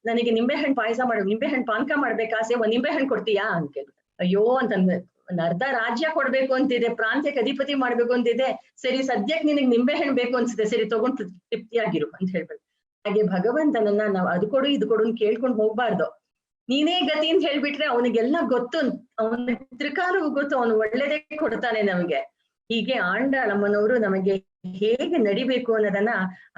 ನನಗೆ ನಿಂಬೆಹಣ್ಣು ಪಾಯಸ ನಿಂಬೆಹಣ್ಣು ಪಾನಕ ಮಾಡ್ಬೇಕಾಸೆ, ಒಂದ್ ನಿಂಬೆಹಣ್ಣು ಕೊಡ್ತೀಯಾ ಅಂತ ಕೇಳ್ತಾನೆ. ಅಯ್ಯೋ ಅಂತಂದ್ರೆ, ಒಂದ್ ಅರ್ಧ ರಾಜ್ಯ ಕೊಡ್ಬೇಕು ಅಂತಿದೆ, ಪ್ರಾಂತ್ಯಕ್ಕೆ ಅಧಿಪತಿ ಮಾಡ್ಬೇಕು ಅಂತಿದೆ, ಸರಿ ಸದ್ಯಕ್ಕೆ ನಿನಗ್ ನಿಂಬೆಹಣ್ಣು ಬೇಕು ಅನ್ಸುತ್ತೆ, ಸರಿ ತಗೊಂಡ್ ತೃಪ್ತಿಯಾಗಿರು ಅಂತ ಹೇಳ್ಬೇಕು. ಹಾಗೆ ಭಗವಂತನನ್ನ ನಾವು ಅದು ಕೊಡು ಇದು ಕೊಡು ಅಂತ ಕೇಳ್ಕೊಂಡು ಹೋಗ್ಬಾರ್ದು. ನೀನೇ ಗತಿ ಅಂತ ಹೇಳ್ಬಿಟ್ರೆ ಅವನಿಗೆಲ್ಲ ಗೊತ್ತು, ಅವನ ತ್ರಿಕಾಲವೂ ಗೊತ್ತು, ಅವನು ಒಳ್ಳೇದೇ ಕೊಡ್ತಾನೆ ನಮಗೆ. ಹೀಗೆ ಆಂಡಾಳಮ್ಮನವರು ನಮಗೆ ಹೇಗೆ ನಡಿಬೇಕು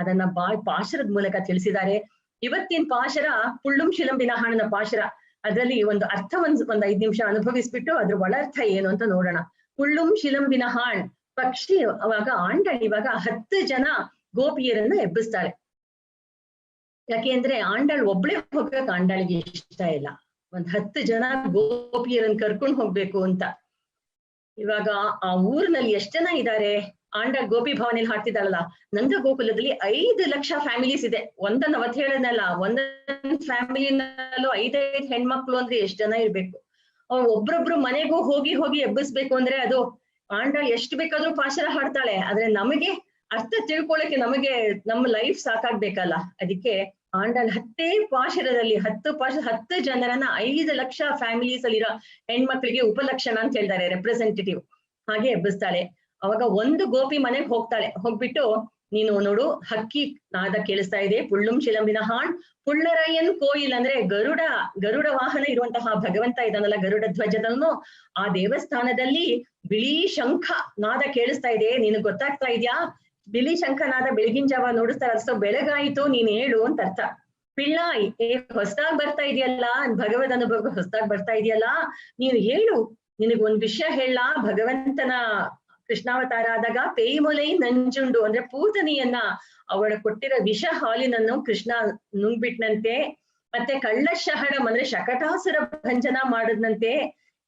ಅದನ್ನ ಪಾಶರದ ಮೂಲಕ ತಿಳಿಸಿದ್ದಾರೆ. ಇವತ್ತಿನ ಪಾಶರ ಪುಳ್ಳುಂ ಶಿಲಂಬಿನ ಹಾಣನ ಪಾಶರ. ಅದರಲ್ಲಿ ಒಂದು ಅರ್ಥ ಒಂದ್ 5 ನಿಮಿಷ ಅನುಭವಿಸ್ಬಿಟ್ಟು ಅದ್ರ ಒಳರ್ಥ ಏನು ಅಂತ ನೋಡೋಣ. ಪುಳ್ಳುಂ ಶಿಲಂಬಿನ ಹಾಣ್ ಪಕ್ಷಿ ಅವಾಗ ಆಂಡಳ್ ಇವಾಗ 10 ಜನ ಗೋಪಿಯರನ್ನು ಎಬ್ಬಿಸ್ತಾಳೆ. ಯಾಕೆಂದ್ರೆ ಆಂಡಳ್ ಒಬ್ಳೆ ಹೋಗಕ್ ಆಂಡಳಿಗೆ ಇಷ್ಟ ಇಲ್ಲ, ಒಂದ್ 10 ಜನ ಗೋಪಿಯರನ್ನ ಕರ್ಕೊಂಡ್ ಹೋಗ್ಬೇಕು ಅಂತ. ಇವಾಗ ಆ ಊರಿನಲ್ಲಿ ಎಷ್ಟ್ ಜನ ಇದ್ದಾರೆ, ಆಂಡಳ್ ಗೋಪಿ ಭವನಲ್ಲಿ ಹಾಡ್ತಿದ್ದಾಳಲ್ಲ, ನಂದ ಗೋಕುಲದಲ್ಲಿ 5 ಲಕ್ಷ ಫ್ಯಾಮಿಲೀಸ್ ಇದೆ. ಒಂದನ್ನ ಅವತ್ ಹೇಳದ್ನಲ್ಲ, ಒಂದೊಂದ್ ಫ್ಯಾಮಿಲಿನಲ್ಲೂ 5 ಹೆಣ್ಮಕ್ಳು ಅಂದ್ರೆ ಎಷ್ಟ್ ಜನ ಇರ್ಬೇಕು. ಅವ್ರು ಒಬ್ರೊಬ್ರು ಮನೆಗೂ ಹೋಗಿ ಹೋಗಿ ಎಬ್ಬಿಸ್ಬೇಕು ಅಂದ್ರೆ ಅದು ಆಂಡಳ್ ಎಷ್ಟು ಬೇಕಾದ್ರೂ ಪಾಶರ ಹಾಡ್ತಾಳೆ, ಆದ್ರೆ ನಮಗೆ ಅರ್ಥ ತಿಳ್ಕೊಳಕ್ಕೆ ನಮಗೆ ನಮ್ಮ ಲೈಫ್ ಸಾಕಾಗ್ಬೇಕಲ್ಲ. ಅದಕ್ಕೆ ಆಂಡಳ್ 10 ಪಾಶರದಲ್ಲಿ 10 ಜನರನ್ನ 5 ಲಕ್ಷ ಫ್ಯಾಮಿಲೀಸ್ ಅಲ್ಲಿರೋ ಹೆಣ್ಮಕ್ಳಿಗೆ ಉಪಲಕ್ಷಣ ಅಂತ ಹೇಳ್ತಾರೆ, ರೆಪ್ರೆಸೆಂಟೇಟಿವ್, ಹಾಗೆ ಎಬ್ಬಿಸ್ತಾಳೆ. ಅವಾಗ ಒಂದು ಗೋಪಿ ಮನೆಗೆ ಹೋಗ್ತಾಳೆ, ಹೋಗ್ಬಿಟ್ಟು ನೀನು ನೋಡು ಹಕ್ಕಿ ನಾದ ಕೇಳಿಸ್ತಾ ಇದೆ, ಪುಳ್ಳುಂ ಶಿಲಂಬಿನ ಹಾಣ್ ಪುಳ್ಳರಯ್ಯನ್ ಕೋಯಿಲ್ ಅಂದ್ರೆ ಗರುಡ ವಾಹನ ಇರುವಂತಹ ಭಗವಂತ ಇದಾನಲ್ಲ, ಗರುಡ ಧ್ವಜದನ್ನು ಆ ದೇವಸ್ಥಾನದಲ್ಲಿ ಬಿಳಿ ಶಂಖ ನಾದ ಕೇಳಿಸ್ತಾ ಇದೆ, ನಿನಗ್ ಗೊತ್ತಾಗ್ತಾ ಇದ್ಯಾ? ಬಿಳಿ ಶಂಖ ನಾದ ಬೆಳಗಿನ ಜಾವ ನೋಡಿಸ್ತಾರ, ಸೊ ಬೆಳಗಾಯ್ತು ನೀನ್ ಹೇಳು ಅಂತ ಅರ್ಥ. ಪಿಳ್ಳಾಯ್ ಹೊಸದಾಗ್ ಬರ್ತಾ ಇದೆಯಲ್ಲ, ಭಗವದ್ ಅನುಭವ ಹೊಸದಾಗ್ ಬರ್ತಾ ಇದೆಯಲ್ಲ, ನೀನು ಹೇಳು, ನಿನಗ್ ಒಂದ್ ವಿಷಯ ಹೇಳ. ಭಗವಂತನ ಕೃಷ್ಣಾವತಾರ ಆದಾಗ ಪೇಯ್ಮೊಲೈ ನಂಜುಂಡು ಅಂದ್ರೆ ಪೂತನಿಯನ್ನ ಅವಳ ಕೊಟ್ಟಿರೋ ವಿಷ ಹಾಲಿನನ್ನು ಕೃಷ್ಣ ನುಂಗ್ಬಿಟ್ನಂತೆ, ಮತ್ತೆ ಕಳ್ಳಶಹಡಂ ಅಂದ್ರೆ ಶಕಟಾಸುರ ಭಂಜನ ಮಾಡದ್ನಂತೆ.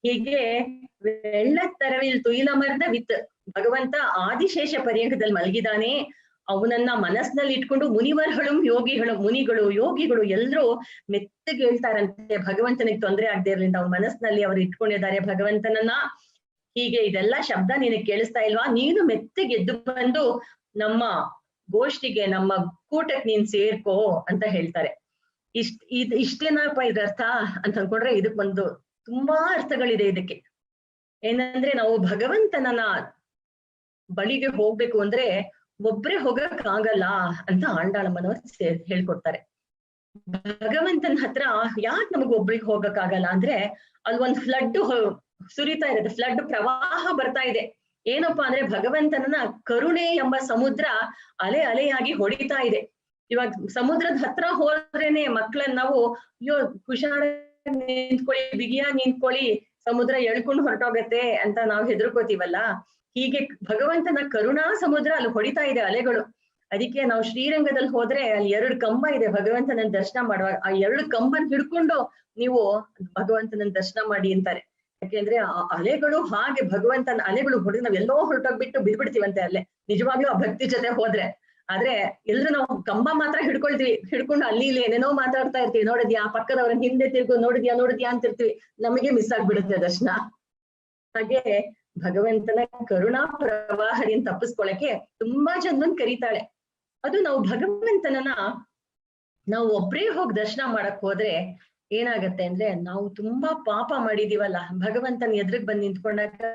ಹೀಗೆ ವೆಳ್ಳತ್ತರವಿಲ್ ತುಯಿಲಮರ್ದ ವಿತ್ ಭಗವಂತ ಆದಿಶೇಷ ಪರ್ಯಂಕದಲ್ಲಿ ಮಲಗಿದಾನೆ, ಅವನನ್ನ ಮನಸ್ಸಿನಲ್ಲಿ ಇಟ್ಕೊಂಡು ಮುನಿಗಳು ಯೋಗಿಗಳು ಎಲ್ರೂ ಮೆತ್ತಗೆ ಹೇಳ್ತಾರಂತೆ, ಭಗವಂತನಿಗೆ ತೊಂದರೆ ಆಗದೆ ಇರ್ಲಿಂದ ಅವ್ನ ಮನಸ್ಸಿನಲ್ಲಿ ಅವ್ರು ಇಟ್ಕೊಂಡಿದ್ದಾರೆ ಭಗವಂತನನ್ನ. ಹೀಗೆ ಇದೆಲ್ಲ ಶಬ್ದ ನಿನಗೆ ಕೇಳಿಸ್ತಾ ಇಲ್ವಾ? ನೀನು ಮೆತ್ತಗೆ ಎದ್ದು ಬಂದು ನಮ್ಮ ಗೋಷ್ಠಿಗೆ, ನಮ್ಮ ಕೂಟಕ್ಕೆ ನೀನ್ ಸೇರ್ಕೋ ಅಂತ ಹೇಳ್ತಾರೆ. ಇಷ್ಟೇನಪ್ಪ ಇದರ್ಥ ಅಂತ ಅನ್ಕೊಂಡ್ರೆ ಇದಕ್ಕೊಂದು ತುಂಬಾ ಅರ್ಥಗಳಿದೆ ಇದಕ್ಕೆ. ಏನಂದ್ರೆ ನಾವು ಭಗವಂತನನ್ನ ಬಳಿಗೆ ಹೋಗ್ಬೇಕು ಅಂದ್ರೆ ಒಬ್ರೇ ಹೋಗಕ್ ಆಗಲ್ಲ ಅಂತ ಆಂಡಾಳಮ್ಮನವ್ರು ಹೇಳ್ಕೊಡ್ತಾರೆ. ಭಗವಂತನ ಹತ್ರ ಯಾಕೆ ನಮಗ್ ಒಬ್ರಿಗೆ ಹೋಗಕ್ ಆಗಲ್ಲ ಅಂದ್ರೆ ಅಲ್ಲಿ ಒಂದ್ ಫ್ಲಡ್ ಸುರಿತಾ ಇರುತ್ತೆ, ಫ್ಲಡ್ ಪ್ರವಾಹ ಬರ್ತಾ ಇದೆ. ಏನಪ್ಪಾ ಅಂದ್ರೆ ಭಗವಂತನನ್ನ ಕರುಣೆ ಎಂಬ ಸಮುದ್ರ ಅಲೆಯಾಗಿ ಹೊಡಿತಾ ಇದೆ. ಇವಾಗ ಸಮುದ್ರದ ಹತ್ರ ಹೋದ್ರೇನೆ ಮಕ್ಳನ್ನ ನಾವು ಅಯ್ಯೋ ಹುಷಾರ ನಿಂತ್ಕೊಳ್ಳಿ, ಬಿಗಿಯಾಗಿ ನಿಂತ್ಕೊಳ್ಳಿ, ಸಮುದ್ರ ಎಳ್ಕೊಂಡು ಹೊರಟೋಗತ್ತೆ ಅಂತ ನಾವು ಹೆದರ್ಕೋತೀವಲ್ಲ, ಹೀಗೆ ಭಗವಂತನ ಕರುಣಾ ಸಮುದ್ರ ಅಲ್ಲಿ ಹೊಡಿತಾ ಇದೆ ಅಲೆಗಳು. ಅದಕ್ಕೆ ನಾವು ಶ್ರೀರಂಗದಲ್ಲಿ ಹೋದ್ರೆ ಅಲ್ಲಿ 2 ಕಂಬ ಇದೆ ಭಗವಂತನ ದರ್ಶನ ಮಾಡುವಾಗ, ಆ 2 ಕಂಬನ್ ಹಿಡ್ಕೊಂಡು ನೀವು ಭಗವಂತನ ದರ್ಶನ ಮಾಡಿ ಅಂತಾರೆ. ಯಾಕೆಂದ್ರೆ ಆ ಅಲೆಗಳು ಹಾಗೆ ಭಗವಂತನ ಅಲೆಗಳು ಹೊಡೆದು ನಾವ್ ಎಲ್ಲೋ ಹೊರಟೋಗ್ಬಿಟ್ಟು ಬಿದ್ಬಿಡ್ತೀವಂತೆ ಅಲ್ಲೇ, ನಿಜವಾಗ್ಲೂ ಆ ಭಕ್ತಿ ಜೊತೆ ಹೋದ್ರೆ. ಆದ್ರೆ ಎಲ್ರು ನಾವು ಕಂಬ ಮಾತ್ರ ಹಿಡ್ಕೊಂಡು ಅಲ್ಲಿ ಇಲ್ಲಿ ಏನೇನೋ ಮಾತಾಡ್ತಾ ಇರ್ತೀವಿ, ನೋಡಿದ್ಯಾ ಪಕ್ಕದವ್ರನ್ನ ಹಿಂದೆ ತಿರ್ಗು, ನೋಡಿದ್ಯಾ ಅಂತಿರ್ತೀವಿ, ನಮಗೆ ಮಿಸ್ ಆಗ್ಬಿಡುತ್ತೆ ದರ್ಶನ. ಹಾಗೆ ಭಗವಂತನ ಕರುಣಾ ಪ್ರವಾಹದಿಂದ ತಪ್ಪಿಸ್ಕೊಳಕ್ಕೆ ತುಂಬಾ ಜನರನ್ನ ಕರೀತಾಳೆ. ಅದು ನಾವು ಭಗವಂತನನ್ನ ನಾವು ಒಬ್ರೇ ಹೋಗಿ ದರ್ಶನ ಮಾಡಕ್ ಹೋದ್ರೆ ಏನಾಗತ್ತೆ ಅಂದ್ರೆ ನಾವು ತುಂಬಾ ಪಾಪ ಮಾಡಿದೀವಲ್ಲ, ಭಗವಂತನ ಎದುರಿಗೆ ಬಂದು ನಿಂತ್ಕೊಂಡಾಗ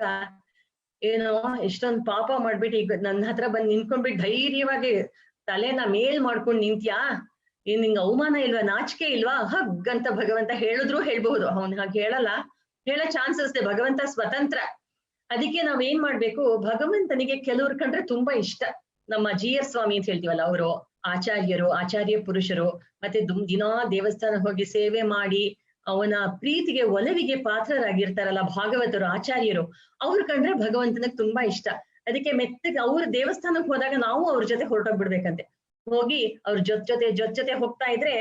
ಏನೋ ಎಷ್ಟೊಂದು ಪಾಪ ಮಾಡ್ಬಿಟ್ಟು ಈಗ ನನ್ನ ಹತ್ರ ಬಂದು ನಿಂತ್ಕೊಂಡ್ಬಿಟ್ಟು ಧೈರ್ಯವಾಗಿ ತಲೆನ ಮೇಲ್ ಮಾಡ್ಕೊಂಡು ನಿಂತ್ಯಾ, ನಿಂಗೆ ಅವಮಾನ ಇಲ್ವಾ, ನಾಚಿಕೆ ಇಲ್ವಾ, ಹಗ್ಗಂತ ಭಗವಂತ ಹೇಳಿದ್ರು ಹೇಳ್ಬಹುದು. ಅವನ್ ಹಾಗೆ ಹೇಳಲ್ಲ, ಹೇಳೋ ಚಾನ್ಸಸ್ ಇದೆ, ಭಗವಂತ ಸ್ವತಂತ್ರ. ಅದಕ್ಕೆ ನಾವ್ ಏನ್ ಮಾಡ್ಬೇಕು, ಭಗವಂತನಿಗೆ ಕೆಲವ್ರ ಕಂಡ್ರೆ ತುಂಬಾ ಇಷ್ಟ. ನಮ್ಮ GR ಸ್ವಾಮಿ ಅಂತ ಹೇಳ್ತೀವಲ್ಲ, ಅವರು ಆಚಾರ್ಯ ಪುರುಷರು, ಮತ್ತೆ ದಿನಾ ದೇವಸ್ಥಾನ ಹೋಗಿ ಸೇವೆ ಮಾಡಿ ಅವನ ಪ್ರೀತಿಗೆ ಒಲವಿಗೆ ಪಾತ್ರರಾಗಿರ್ತಾರಲ್ಲ ಭಾಗವತರು, ಆಚಾರ್ಯರು, ಅವ್ರ ಕಂಡ್ರೆ ಭಗವಂತನಿಗೆ ತುಂಬಾ ಇಷ್ಟ. ಅದಕ್ಕೆ ಮೆತ್ತಗೆ ಅವ್ರ ದೇವಸ್ಥಾನಕ್ಕೆ ಹೋದಾಗ ನಾವು ಅವ್ರ ಜೊತೆ ಹೊರಟೋಗ್ಬಿಡ್ಬೇಕಂತೆ. ಹೋಗಿ ಅವ್ರ ಜೊತೆ ಹೋಗ್ತಾ ಇದ್ರೆ